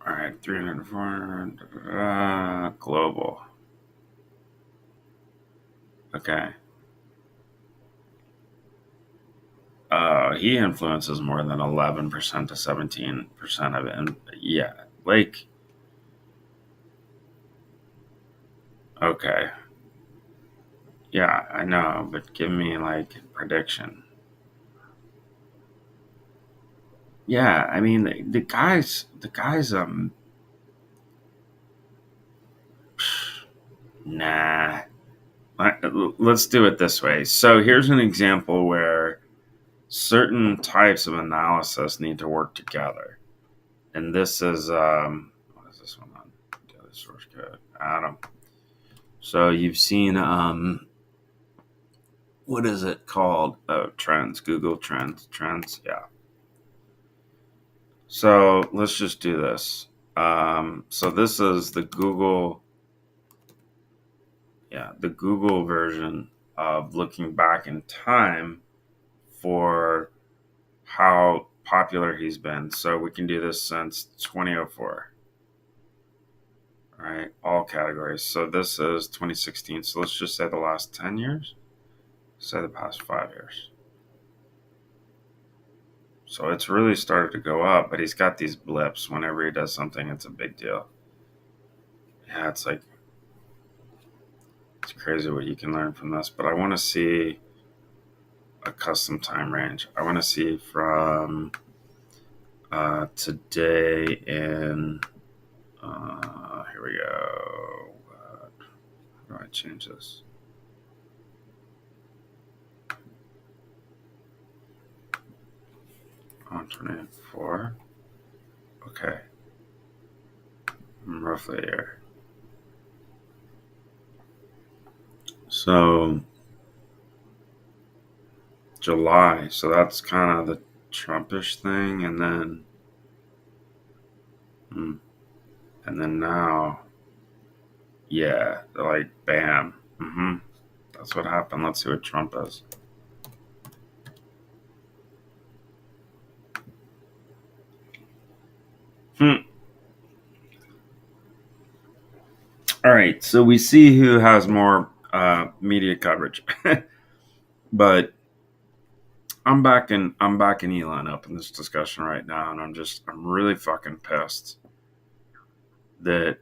all right, 300, 400, global. Okay. He influences more than 11% to 17% of it. And yeah, like, okay. Yeah, I know, but give me like prediction. Yeah, I mean the guys nah. Let's do it this way. So here's an example where certain types of analysis need to work together. And this is what is this one on? Daily source code. Adam. So you've seen what is it called? Oh, trends. Google Trends. Trends. Yeah. So let's just do this. So this is the Google, yeah, the Google version of looking back in time for how popular he's been. So we can do this since 2004, right? All categories. So this is 2016. So let's just say the last 10 years, say the past 5 years. So it's really started to go up, but he's got these blips. Whenever he does something, it's a big deal. Yeah, it's like, it's crazy what you can learn from this, but I want to see a custom time range. I want to see from today in, here we go. How do I change this? On 24. Okay. I'm roughly here. So July. So that's kind of the Trumpish thing. And then now, yeah, like bam. That's what happened. Let's see what Trump is. All right, so we see who has more media coverage, but I'm backing Elon up in this discussion right now, and I'm really fucking pissed that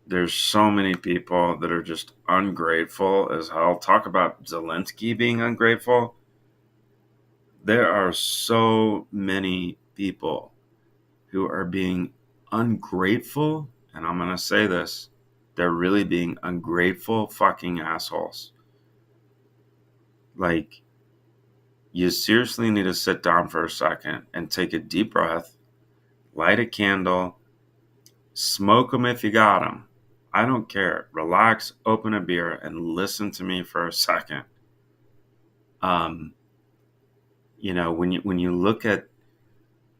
there's so many people that are just ungrateful as hell. Talk about Zelensky being ungrateful. There are so many people who are being ungrateful, and I'm gonna say this, they're really being ungrateful fucking assholes. Like, you seriously need to sit down for a second and take a deep breath, light a candle, smoke them if you got them. I don't care. Relax, open a beer, and listen to me for a second. Um, when you look at,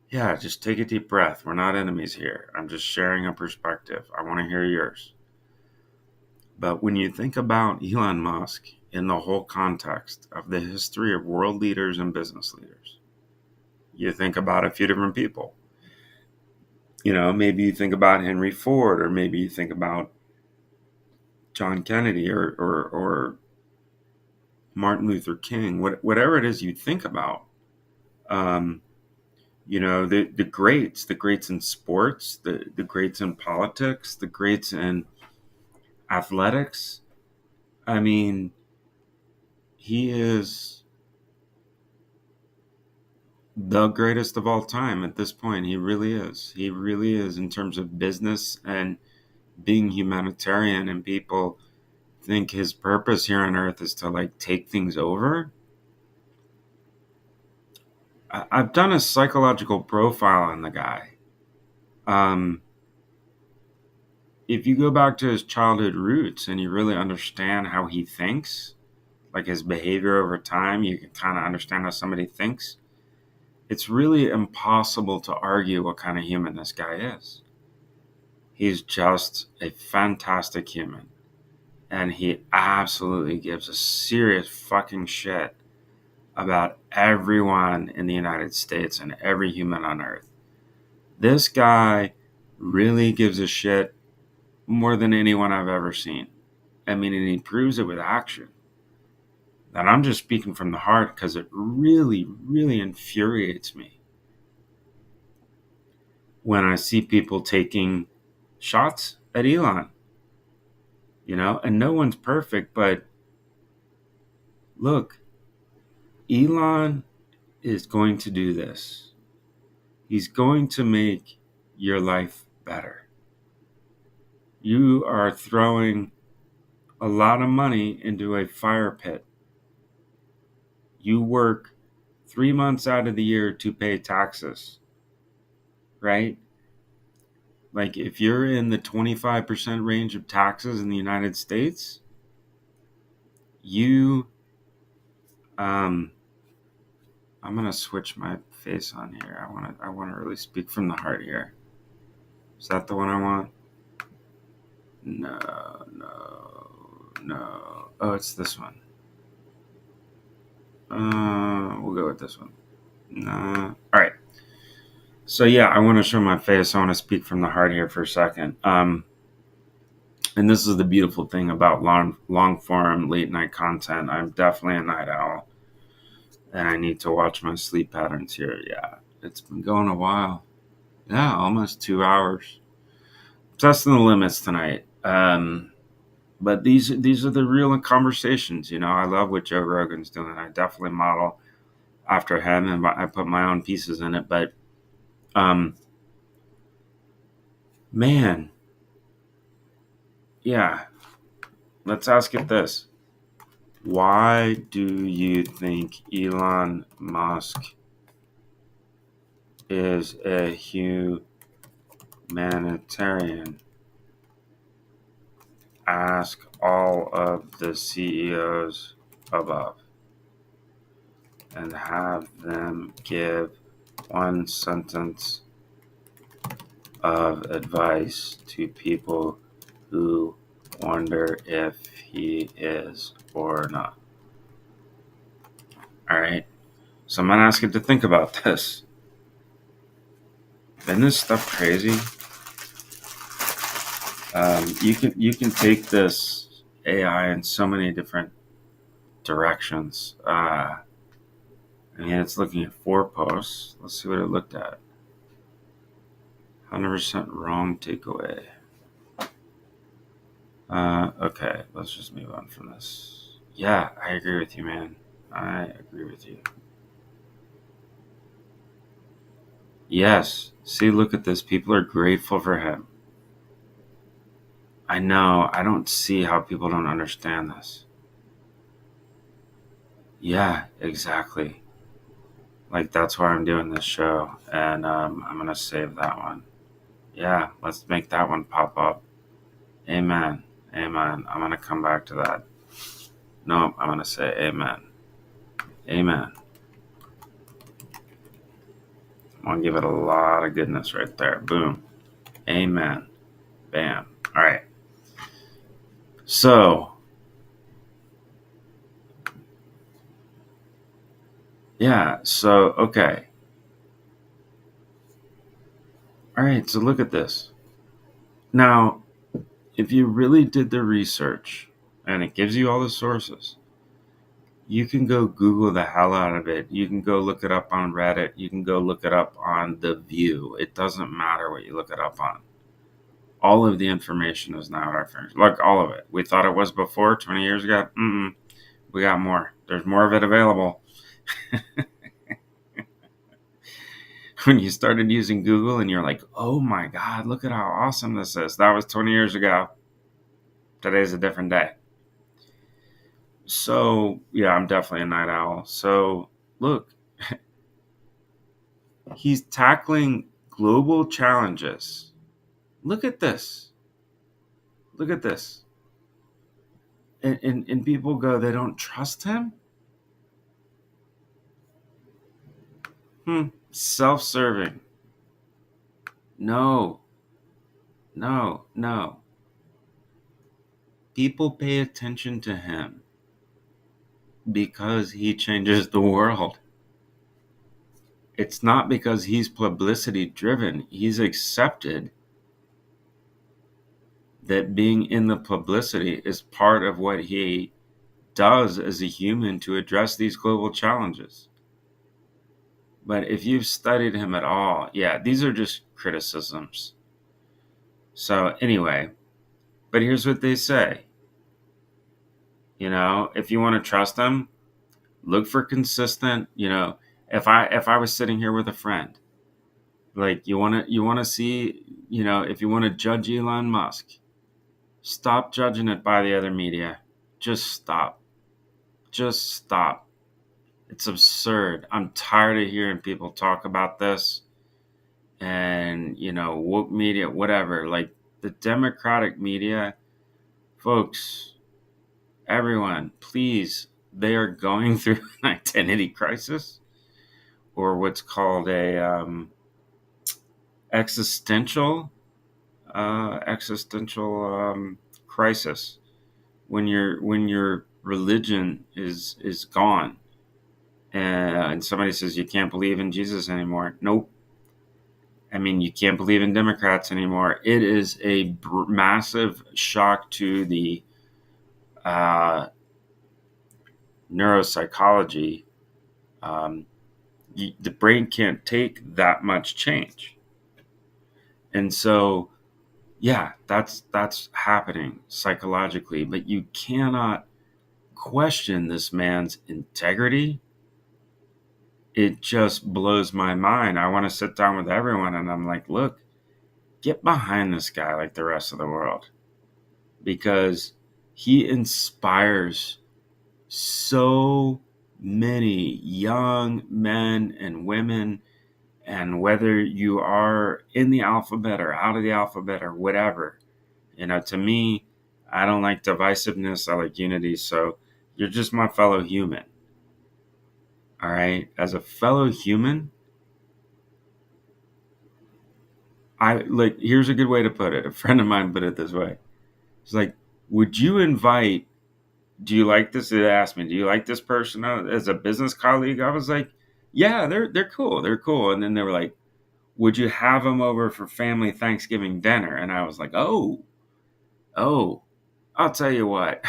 yeah, just take a deep breath. We're not enemies here. I'm just sharing a perspective. I want to hear yours. But when you think about Elon Musk in the whole context of the history of world leaders and business leaders, you think about a few different people. Maybe you think about Henry Ford, or maybe you think about John Kennedy, or Martin Luther King, whatever it is you think about. The greats in sports, the greats in politics, the greats in athletics. I mean, he is the greatest of all time at this point. He really is. He really is, in terms of business and being humanitarian. And people think his purpose here on earth is to like take things over. I've done a psychological profile on the guy. If you go back to his childhood roots and you really understand how he thinks, like his behavior over time, you can kind of understand how somebody thinks. It's really impossible to argue what kind of human this guy is. He's just a fantastic human. And he absolutely gives a serious fucking shit about everyone in the United States and every human on earth. This guy really gives a shit more than anyone I've ever seen. I mean, and he proves it with action. And I'm just speaking from the heart, because it really, really infuriates me when I see people taking shots at Elon. And no one's perfect, but look, Elon is going to do this. He's going to make your life better. You are throwing a lot of money into a fire pit. You work 3 months out of the year to pay taxes, right? Like, if you're in the 25% range of taxes in the United States, I'm going to switch my face on here. I want to really speak from the heart here. Is that the one I want? No. Oh, it's this one. We'll go with this one. No. All right. So yeah, I want to show my face. I want to speak from the heart here for a second. And this is the beautiful thing about long form late night content. I'm definitely a night owl, and I need to watch my sleep patterns here. Yeah, it's been going a while. Yeah, almost 2 hours. Testing the limits tonight. But these are the real conversations. I love what Joe Rogan's doing. I definitely model after him, and I put my own pieces in it. But um, man, yeah. Let's ask it this: why do you think Elon Musk is a humanitarian? Ask all of the CEOs above and have them give one sentence of advice to people who wonder if he is or not. All right. So I'm gonna ask you to think about this. Isn't this stuff crazy? You can take this AI in so many different directions. It's looking at 4 posts. Let's see what it looked at. 100% wrong takeaway. Okay, let's just move on from this. Yeah, I agree with you, man. I agree with you. Yes. See, look at this. People are grateful for him. I know. I don't see how people don't understand this. Yeah, exactly. Like, that's why I'm doing this show. And I'm going to save that one. Yeah, let's make that one pop up. Amen. Amen. I'm going to come back to that. No, I'm going to say amen. Amen. I'm going to give it a lot of goodness right there. Boom. Amen. Bam. All right. So, yeah. So, okay. All right. So, look at this. Now, if you really did the research and it gives you all the sources, you can go Google the hell out of it. You can go look it up on Reddit. You can go look it up on The View. It doesn't matter what you look it up on. All of the information is now at our fingertips. Look, all of it. We thought it was before 20 years ago. We got more. There's more of it available. When you started using Google and you're like, oh my God, look at how awesome this is. That was 20 years ago. Today's a different day. So, yeah, I'm definitely a night owl. So, look, he's tackling global challenges. Look at this. Look at this. And people go, they don't trust him? Self serving. No, no, no. People pay attention to him because he changes the world. It's not because he's publicity driven. He's accepted that being in the publicity is part of what he does as a human to address these global challenges. But if you've studied him at all, yeah, these are just criticisms. So, anyway, but here's what they say. If you want to trust him, look for consistent, if I was sitting here with a friend, like you want to see, if you want to judge Elon Musk, stop judging it by the other media. Just stop. Just stop. It's absurd. I'm tired of hearing people talk about this and, woke media, whatever. Like the Democratic media, folks, everyone, please, they are going through an identity crisis or what's called a existential crisis when your religion is gone and somebody says you can't believe in Jesus anymore. Nope. I mean, you can't believe in Democrats anymore. It is a massive shock to the uh, neuropsychology. The brain can't take that much change, and so Yeah, that's happening psychologically, but you cannot question this man's integrity. It just blows my mind. I want to sit down with everyone and I'm like, look, get behind this guy like the rest of the world because he inspires so many young men and women. And whether you are in the alphabet or out of the alphabet or whatever, to me, I don't like divisiveness. I like unity. So you're just my fellow human. All right. As a fellow human, here's a good way to put it. A friend of mine put it this way. It's like, would you invite, do you like this? They asked me, do you like this person as a business colleague? I was like, yeah, they're cool. They're cool. And then they were like, would you have them over for family Thanksgiving dinner? And I was like, oh, I'll tell you what.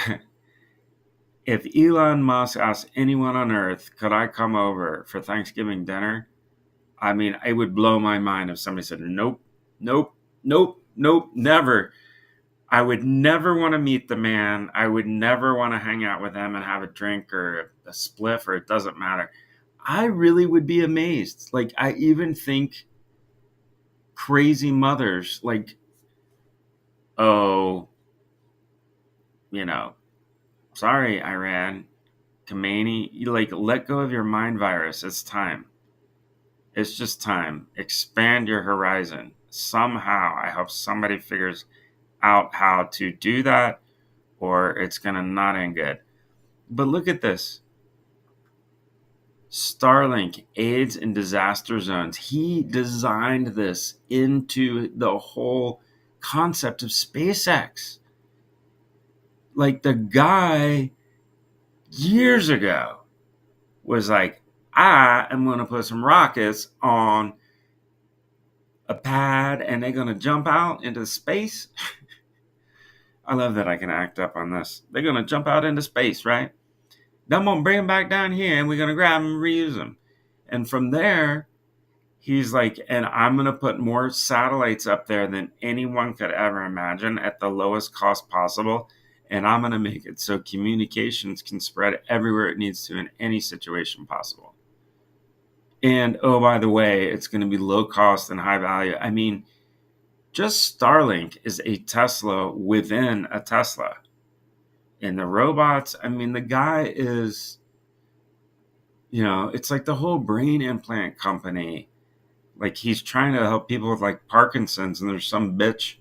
If Elon Musk asked anyone on earth, could I come over for Thanksgiving dinner? I mean, it would blow my mind if somebody said, nope, nope, nope, nope, never. I would never want to meet the man. I would never want to hang out with him and have a drink or a spliff, or it doesn't matter. I really would be amazed. Like, I even think crazy mothers, like, oh, you know, sorry, Iran, Khomeini, you like let go of your mind virus. It's time. It's just time. Expand your horizon. Somehow, I hope somebody figures out how to do that, or it's going to not end good. But look at this. Starlink aids in disaster zones. He designed this into the whole concept of SpaceX. Like the guy years ago was like, I am going to put some rockets on a pad and they're going to jump out into space. I love that I can act up on this. They're going to jump out into space, right? Then I'm going to bring them back down here and we're going to grab them and reuse them. And from there, he's like, and I'm going to put more satellites up there than anyone could ever imagine at the lowest cost possible. And I'm going to make it so communications can spread everywhere it needs to in any situation possible. And oh, by the way, it's going to be low cost and high value. I mean, just Starlink is a Tesla within a Tesla. And the robots, I mean, the guy is, it's like the whole brain implant company. Like he's trying to help people with like Parkinson's, and there's some bitch.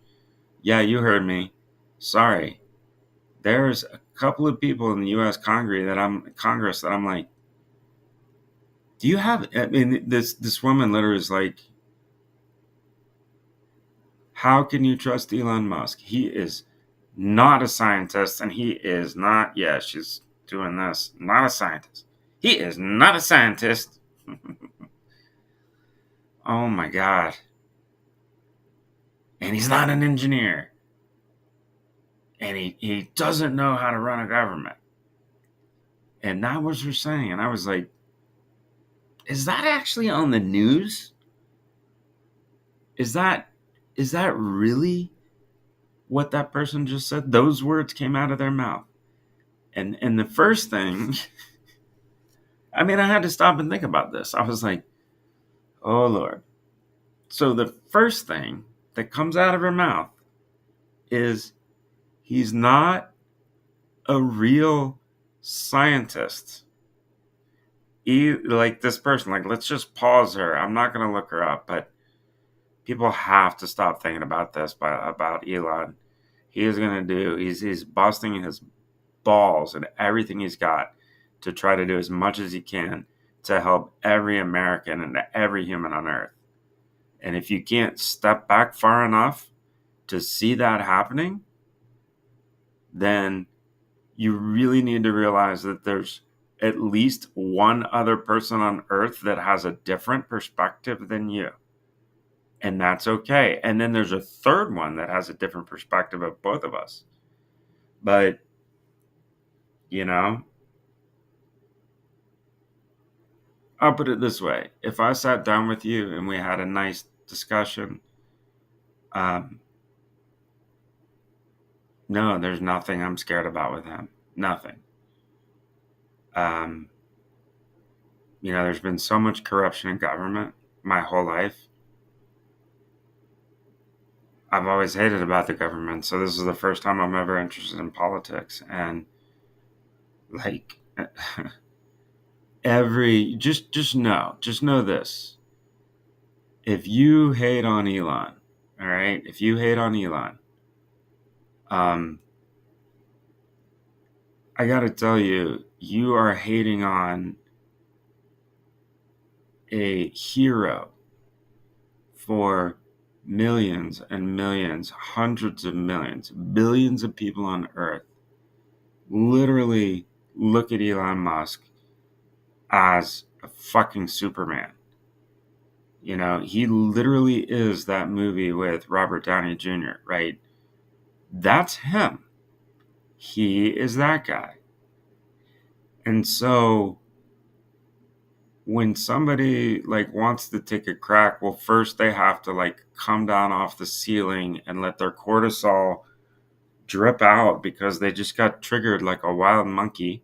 Yeah, you heard me. Sorry. There's a couple of people in the U.S. Congress that I'm like, do you have? I mean, this woman literally is like, how can you trust Elon Musk? He is not a scientist, and he is not. Yeah, she's doing this. Not a scientist. He is not a scientist. Oh my god. And he's not an engineer. And he doesn't know how to run a government. And that was her saying. And I was like, is that actually on the news? Is that really what that person just said? Those words came out of their mouth. And the first thing, I mean, I had to stop and think about this. I was like, oh Lord. So the first thing that comes out of her mouth is he's not a real scientist. Like this person, like let's just pause her. I'm not going to look her up, but people have to stop thinking about this about Elon. He is going to do. He's busting his balls and everything he's got to try to do as much as he can to help every American and every human on Earth. And if you can't step back far enough to see that happening, then you really need to realize that there's at least one other person on Earth that has a different perspective than you. And that's okay. And then there's a third one that has a different perspective of both of us. But, you know, I'll put it this way. If I sat down with you and we had a nice discussion, um, No, there's nothing I'm scared about with him. Nothing. Um, there's been so much corruption in government my whole life. I've always hated about the government, so this is the first time I'm ever interested in politics. And like just know this. If you hate on Elon, all right? If you hate on Elon, um, I gotta tell you, you are hating on a hero for millions and millions, hundreds of millions, billions of people on Earth. Literally look at Elon Musk as a fucking Superman. He literally is that movie with Robert Downey Jr., right? That's him. He is that guy. And so when somebody like wants to take a crack, well, first they have to like come down off the ceiling and let their cortisol drip out because they just got triggered like a wild monkey.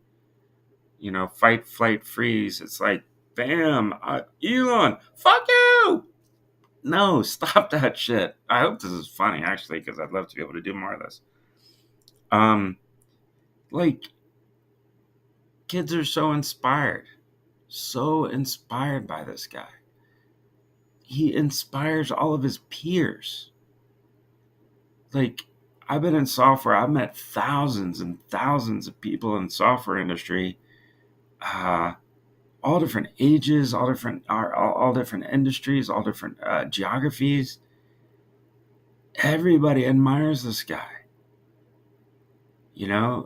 Fight, flight, freeze. It's like, bam, Elon, fuck you. No, stop that shit. I hope this is funny actually, because I'd love to be able to do more of this. Um, like kids are so inspired by this guy. He inspires all of his peers. Like, I've been in software. I've met thousands and thousands of people in the software industry, uh, all different ages, all different industries, all different geographies. Everybody admires this guy.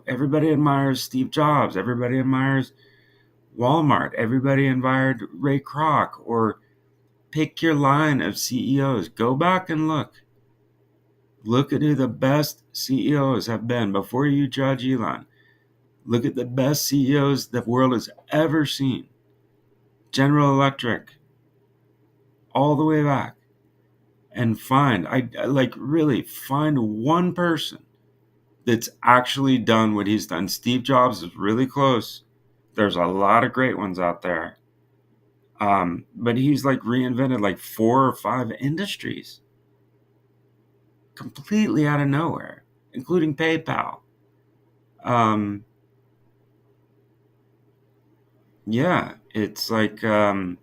Everybody admires Steve Jobs. Everybody admires Walmart. Everybody admired Ray Kroc. Or pick your line of CEOs. Go back and look. Look at who the best CEOs have been before you judge Elon. Look at the best CEOs the world has ever seen. General Electric, all the way back. And really find one person that's actually done what he's done. Steve Jobs is really close. There's a lot of great ones out there. But he's like reinvented like 4 or 5 industries completely out of nowhere, including PayPal. Um, yeah, it's like, I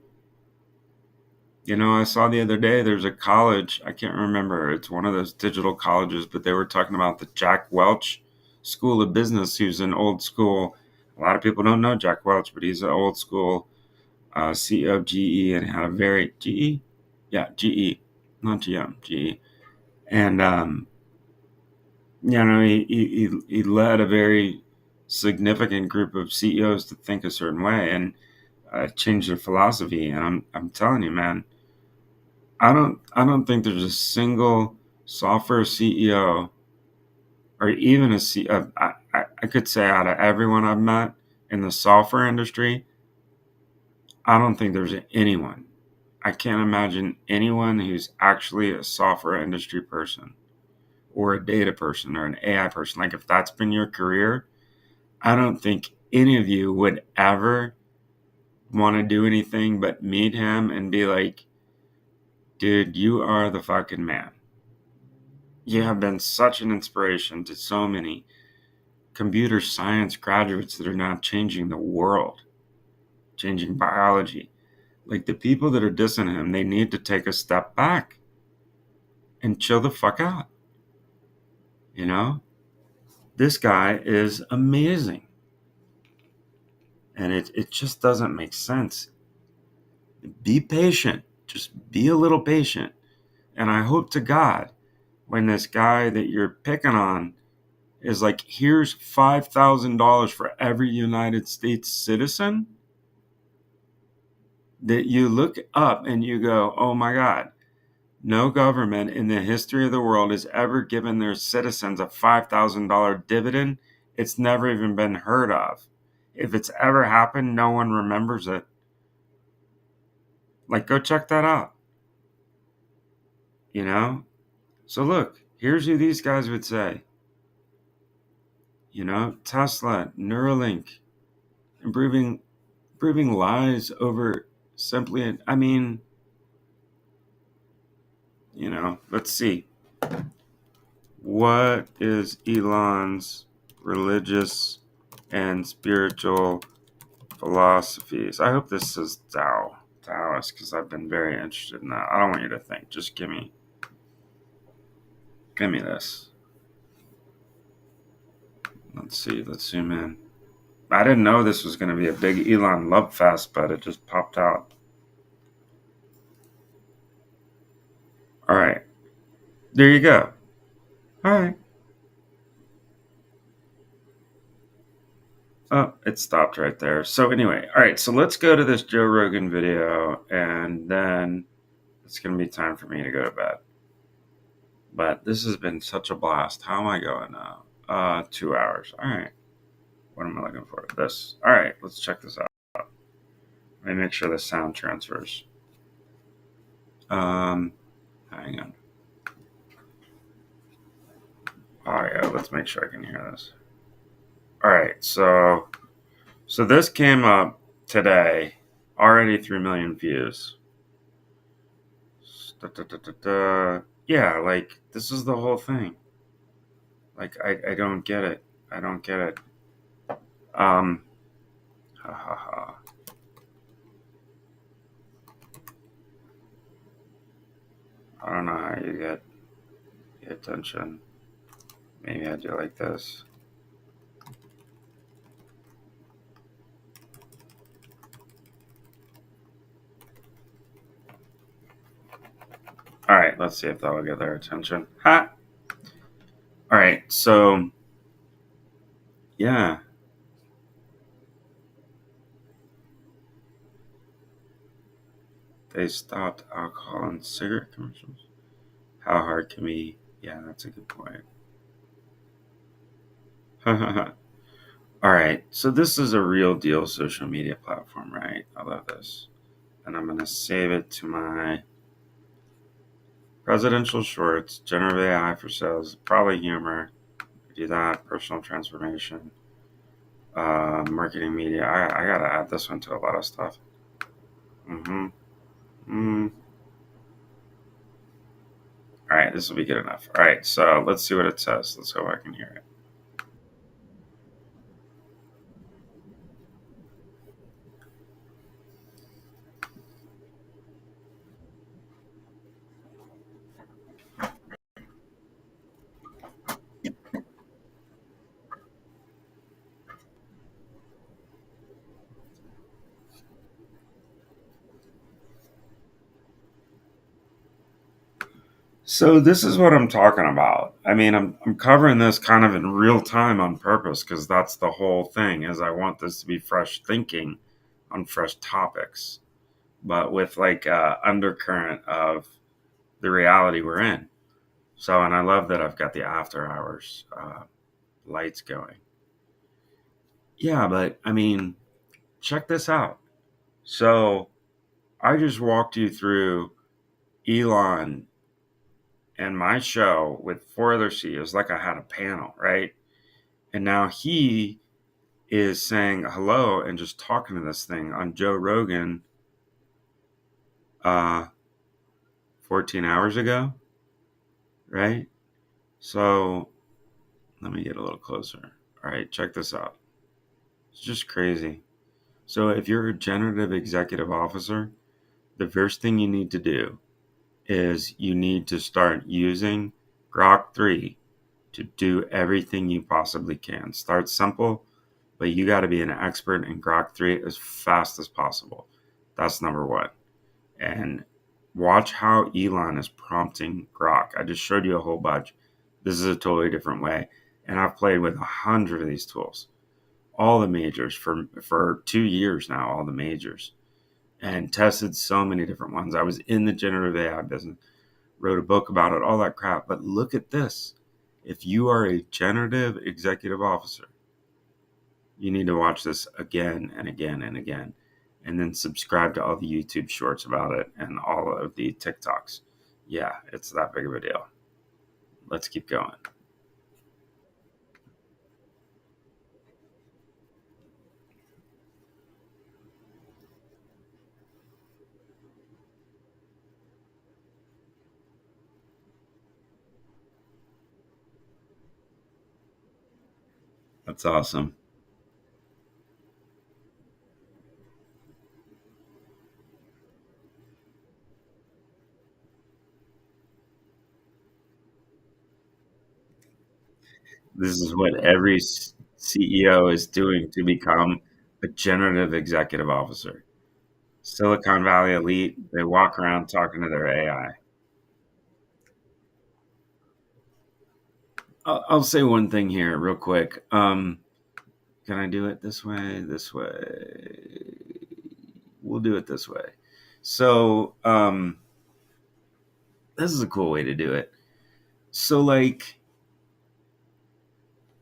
saw the other day there's a college, I can't remember, it's one of those digital colleges, but they were talking about the Jack Welch School of Business, who's an old school. A lot of people don't know Jack Welch, but he's an old school CEO of GE and had a very GE, yeah, GE, not GM, GE, and he led a very significant group of CEOs to think a certain way and change their philosophy. And I'm telling you, man, I don't think there's a single software CEO or even a CEO. I could say out of everyone I've met in the software industry, I don't think there's anyone. I can't imagine anyone who's actually a software industry person or a data person or an AI person. Like if that's been your career, I don't think any of you would ever want to do anything but meet him and be like, dude, you are the fucking man. You have been such an inspiration to so many computer science graduates that are now changing the world, changing biology. Like the people that are dissing him, they need to take a step back and chill the fuck out. This guy is amazing. And it just doesn't make sense. Be patient. Just be a little patient. And I hope to God, when this guy that you're picking on is like, here's $5,000 for every United States citizen, that you look up and you go, oh my God, no government in the history of the world has ever given their citizens a $5,000 dividend. It's never even been heard of. If it's ever happened, no one remembers it. Like, go check that out. you know? So look, here's who these guys would say. Tesla, Neuralink, improving improving lives over simply. I mean, let's see. What is Elon's religious and spiritual philosophies? I hope this is Taoist, because I've been very interested in that. I don't want you to think. Just give me this. Let's see. Let's zoom in. I didn't know this was going to be a big Elon love fest, but it just popped out. All right. There you go. All right. Oh, it stopped right there. So anyway, all right. So let's go to this Joe Rogan video, and then it's going to be time for me to go to bed. But this has been such a blast. How am I going now? 2 hours. All right. What am I looking for? This. All right. Let's check this out. Let me make sure the sound transfers. Um, Hang on. Oh yeah. Let's make sure I can hear this. All right. So this came up today. Already 3 million views. Da, da, da, da, da. Yeah, like this is the whole thing. Like I don't get it. I don't get it. Um, ha ha ha. I don't know how you get the attention. Maybe I do like this. All right, let's see if that'll get their attention. Ha! All right, so yeah, they stopped alcohol and cigarette commercials. How hard can we? Yeah, that's a good point. All right, so this is a real deal social media platform, right? I love this. And I'm going to save it to my presidential shorts, generative AI for sales, probably humor. Do that, personal transformation, marketing media. I got to add this one to a lot of stuff. Mm-hmm. Mm. All right, this will be good enough. All right, so let's see what it says. Let's hope I can hear it. So this is what I'm talking about. I mean, I'm covering this kind of in real time on purpose because that's the whole thing. Is I want this to be fresh thinking on fresh topics, but with like undercurrent of the reality we're in. So, and I love that I've got the after hours lights going. Yeah, but I mean, check this out. So I just walked you through Elon and my show with four other CEOs, like I had a panel, right? And now he is saying hello and just talking to this thing on Joe Rogan uh, 14 hours ago, right? So let me get a little closer. All right, check this out. It's just crazy. So if you're a generative executive officer, the first thing you need to do is you need to start using Grok 3 to do everything you possibly can. Start simple, but you got to be an expert in Grok 3 as fast as possible. That's number one. And watch how Elon is prompting Grok. I just showed you a whole bunch. This is a totally different way. And I've played with 100 of these tools, all the majors for 2 years now, all the majors, and tested so many different ones. I was in the generative AI business, wrote a book about it, all that crap. But look at this. If you are a generative executive officer, you need to watch this again and again and again. And then subscribe to all the YouTube shorts about it and all of the TikToks. Yeah, it's that big of a deal. Let's keep going. That's awesome. This is what every CEO is doing to become a generative executive officer. Silicon Valley elite, they walk around talking to their AI. I'll say one thing here real quick. Can I do it this way? This way? We'll do it this way. So, this is a cool way to do it. So, like,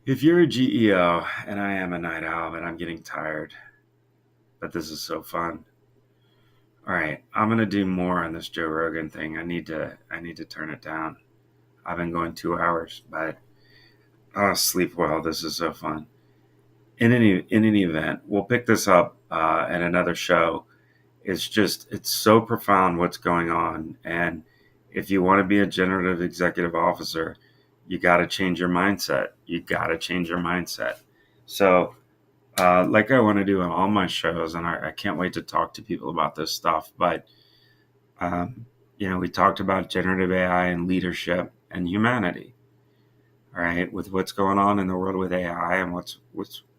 if you're a GEO and I am a night owl and I'm getting tired, but this is so fun. All right, I'm gonna do more on this Joe Rogan thing. I need to turn it down. I've been going 2 hours, but oh, sleep well. This is so fun. In any event, we'll pick this up in another show. It's so profound what's going on, and if you want to be a generative executive officer, you got to change your mindset. You got to change your mindset. So, like I want to do on all my shows, and I can't wait to talk to people about this stuff. But we talked about generative AI and leadership and humanity. All right, with what's going on in the world with AI and what's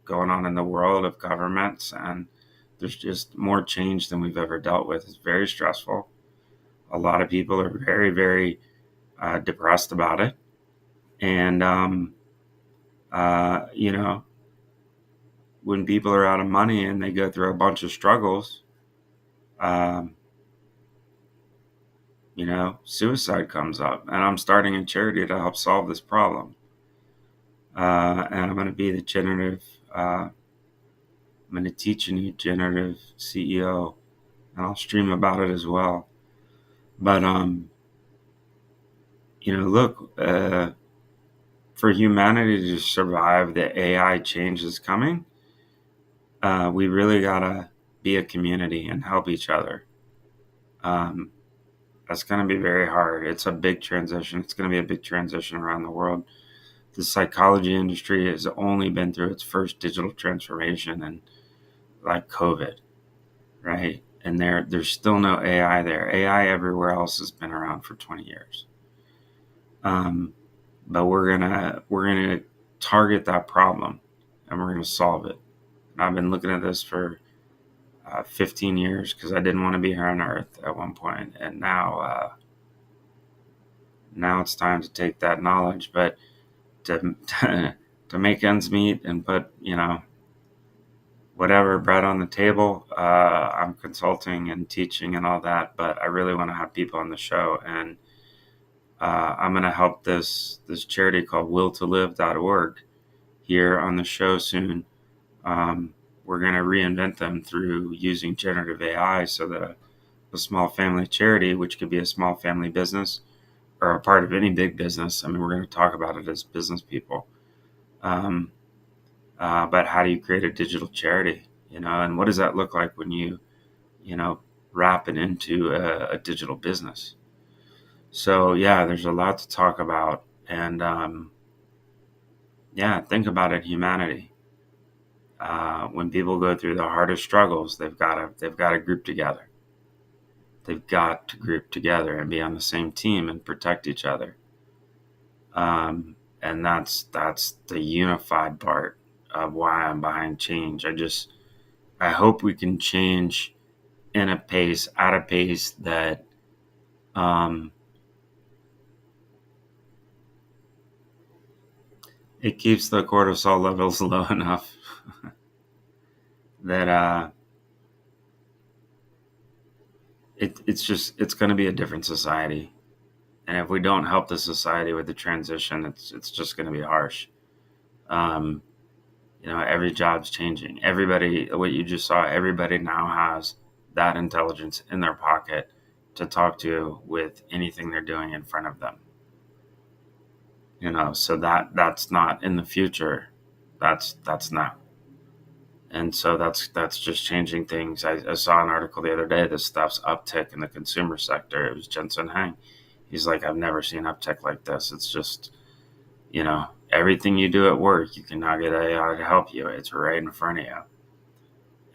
going on in the world of governments, and there's just more change than we've ever dealt with. It's very stressful. A lot of people are very, very depressed about it, and you know, when people are out of money and they go through a bunch of struggles, um, suicide comes up, and I'm starting a charity to help solve this problem. And I'm going to be the generative. I'm going to teach a new generative CEO, and I'll stream about it as well. But look, for humanity to survive the AI change that's coming, we really gotta be a community and help each other. Um, that's going to be very hard. It's a big transition. It's going to be a big transition around the world. The psychology industry has only been through its first digital transformation, and like COVID, right? And there's still no AI there. AI everywhere else has been around for 20 years. Um, but we're gonna target that problem, and we're gonna solve it. And I've been looking at this for 15 years because I didn't want to be here on Earth at one point, and now it's time to take that knowledge, but to to make ends meet and put whatever bread on the table. I'm consulting and teaching and all that, but I really want to have people on the show, and I'm going to help this charity called willtolive.org here on the show soon. We're going to reinvent them through using generative AI so that a small family charity, which could be a small family business or a part of any big business. I mean, we're going to talk about it as business people. Um, but how do you create a digital charity? And what does that look like when you know, wrap it into a digital business? So yeah, there's a lot to talk about, and yeah, think about it, humanity. When people go through the hardest struggles, they've got to group together. They've got to group together and be on the same team and protect each other. And that's the unified part of why I'm behind change. I hope we can change at a pace that um, it keeps the cortisol levels low enough that it's going to be a different society. And if we don't help the society with the transition, it's just going to be harsh. Um, every job's changing. Everybody, what you just saw, everybody now has that intelligence in their pocket to talk to with anything they're doing in front of them. So that's not in the future. That's now. And so that's just changing things. I saw an article the other day. This stuff's uptick in the consumer sector. It was Jensen Hang. He's like, I've never seen uptick like this. It's just, everything you do at work, you can now get AI to help you. It's right in front of you.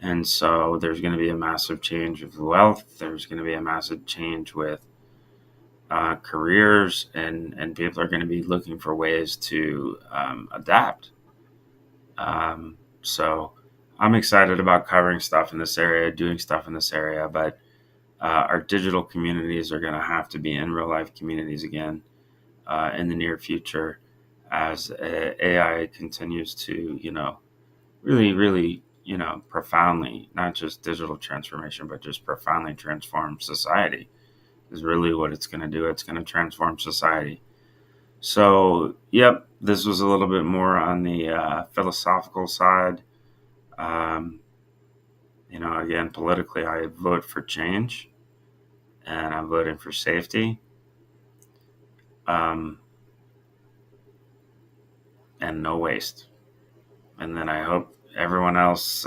And so there's going to be a massive change with wealth. There's going to be a massive change with careers, and people are going to be looking for ways to adapt. So I'm excited about covering stuff in this area, doing stuff in this area, but our digital communities are going to have to be in real life communities again in the near future as AI continues to, really, really, profoundly, not just digital transformation, but just profoundly transform society is really what it's going to do. It's going to transform society. So, yep, this was a little bit more on the philosophical side. Um, again, politically, I vote for change and I'm voting for safety um, and no waste. And then I hope everyone else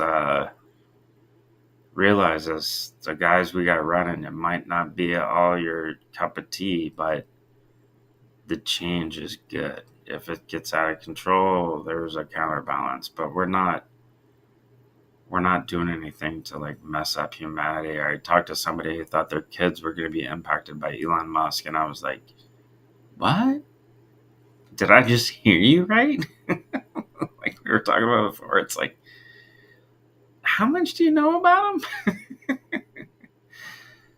realizes the guys we got running, it might not be all your cup of tea, but the change is good. If it gets out of control, there's a counterbalance, but we're not doing anything to like mess up humanity. I talked to somebody who thought their kids were going to be impacted by Elon Musk, and I was like, what? Did I just hear you right? Like we were talking about before. It's like, how much do you know about him?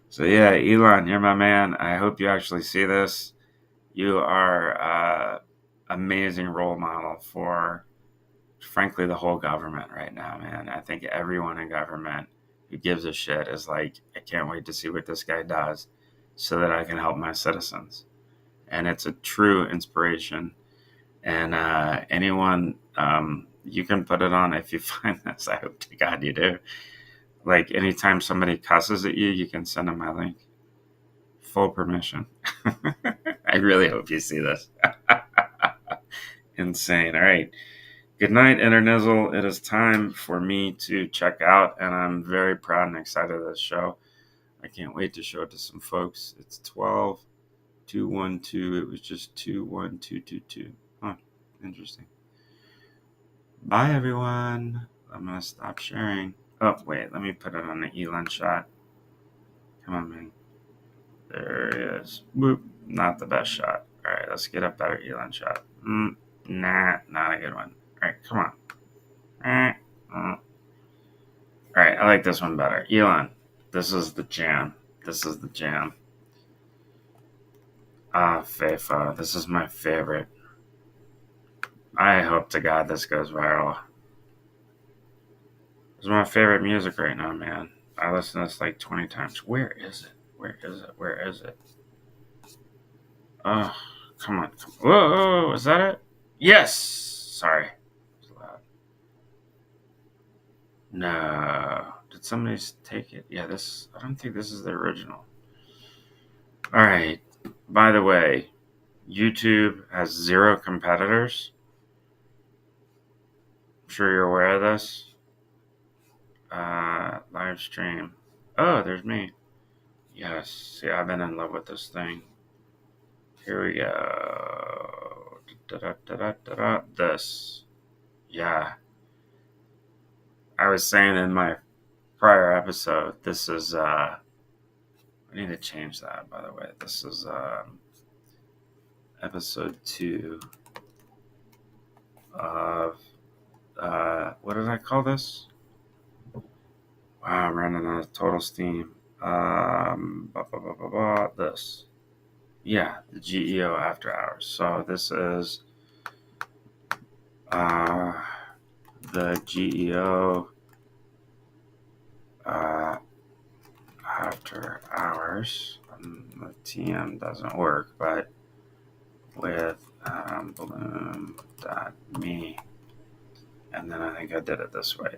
So yeah, Elon, you're my man. I hope you actually see this. You are amazing role model for, frankly, the whole government right now, man. I think everyone in government who gives a shit is like, I can't wait to see what this guy does so that I can help my citizens. And it's a true inspiration. And anyone, you can put it on if you find this. I hope to God you do. Like anytime somebody cusses at you, you can send them my link. Full permission. I really hope you see this. Insane. All right. Good night, Internizzle. It is time for me to check out, and I'm very proud and excited of this show. I can't wait to show it to some folks. It's 12-212. It was just 21222. Huh. Interesting. Bye, everyone. I'm going to stop sharing. Oh, wait. Let me put it on the Elon shot. Come on, man. There it is. Whoop. Not the best shot. All right, let's get a better Elon shot. Nah, not a good one. All right, come on. All right, I like this one better. Elon, this is the jam. This is the jam. FIFA. This is my favorite. I hope to God this goes viral. This is my favorite music right now, man. I listen to this like 20 times. Where is it? Where is it? Where is it? Oh, come on. Whoa, is that it? Yes! Sorry. It's loud. No. Did somebody take it? Yeah, this. I don't think this is the original. All right. By the way, YouTube has 0 competitors. I'm sure you're aware of this. Live stream. Oh, there's me. Yes. See, I've been in love with this thing. Here we go. Da-da-da-da-da-da. This. Yeah. I was saying in my prior episode, this is, I need to change that, by the way. This is episode 2 of, what did I call this? Wow, I'm running out of total steam. This. Yeah, the GEO After Hours. So this is the GEO After Hours. The TM doesn't work, but with bloom.me. And then I think I did it this way.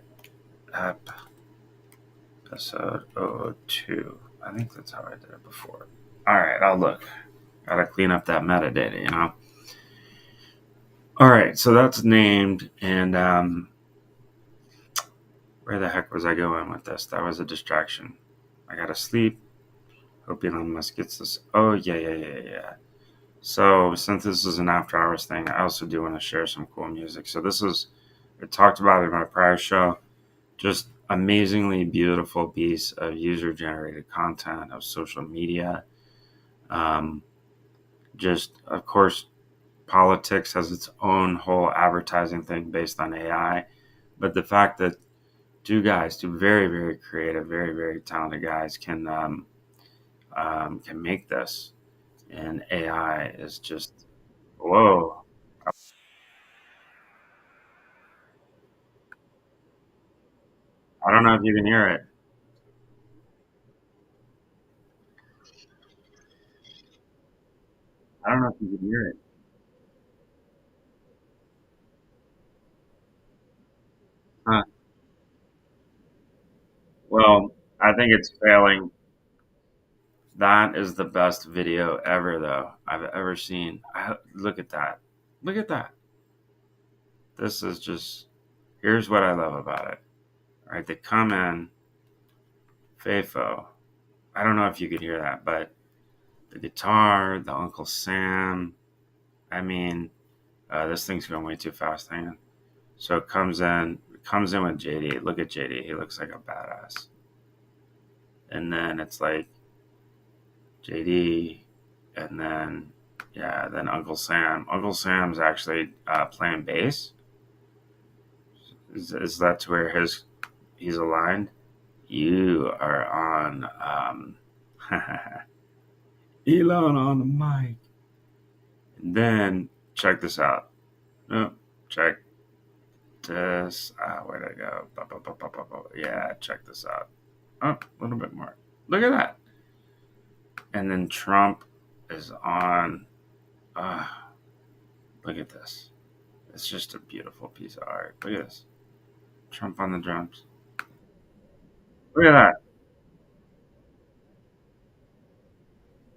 Episode 002. I think that's how I did it before. All right, I'll look. Gotta clean up that metadata, you know? All right, so that's named, and where the heck was I going with this? That was a distraction. I gotta sleep. Hope Elon Musk gets this. Oh, yeah. So since this is an after hours thing, I also do want to share some cool music. So this is, I talked about it in my prior show, just amazingly beautiful piece of user generated content of social media. Um, just of course, politics has its own whole advertising thing based on AI, but the fact that two very very creative, very very talented guys can make this, and AI is just whoa. I don't know if you can hear it. I don't know if you can hear it. Huh. Well, I think it's failing. That is the best video ever, though, I've ever seen. Look at that. Look at that. This is just, here's what I love about it. All right, they come in, Fafo. I don't know if you could hear that, but the guitar, the Uncle Sam. I mean, this thing's going way too fast. Hang on. So it comes in with JD. Look at JD. He looks like a badass. And then it's like JD, and then yeah, then Uncle Sam. Uncle Sam's actually playing bass. Is that to where he's aligned? You are on Elon on the mic. And then check this out. Oh, check this. Where'd I go? Yeah, check this out. Oh, a little bit more. Look at that. And then Trump is on. Uh, Look at this. It's just a beautiful piece of art. Look at this. Trump on the drums. Look at that.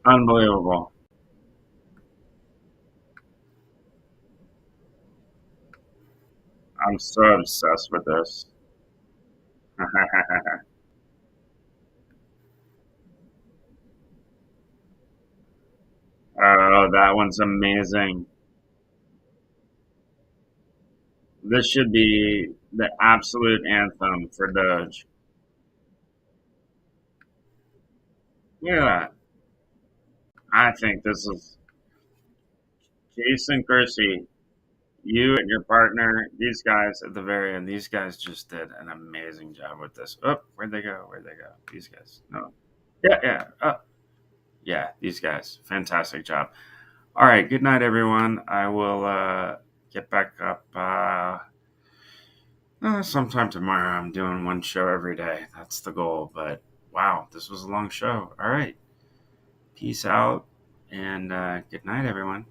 Unbelievable. I'm so obsessed with this. Oh, that one's amazing. This should be the absolute anthem for Doge. Look at that. I think this is Jason Kersey. You and your partner, these guys at the very end, these guys just did an amazing job with this. Oh, where'd they go? Where'd they go? These guys. No. Yeah, yeah. Yeah, these guys. Fantastic job. All right. Good night, everyone. I will get back up sometime tomorrow. I'm doing one show every day. That's the goal. But wow, this was a long show. All right. Peace out and good night, everyone.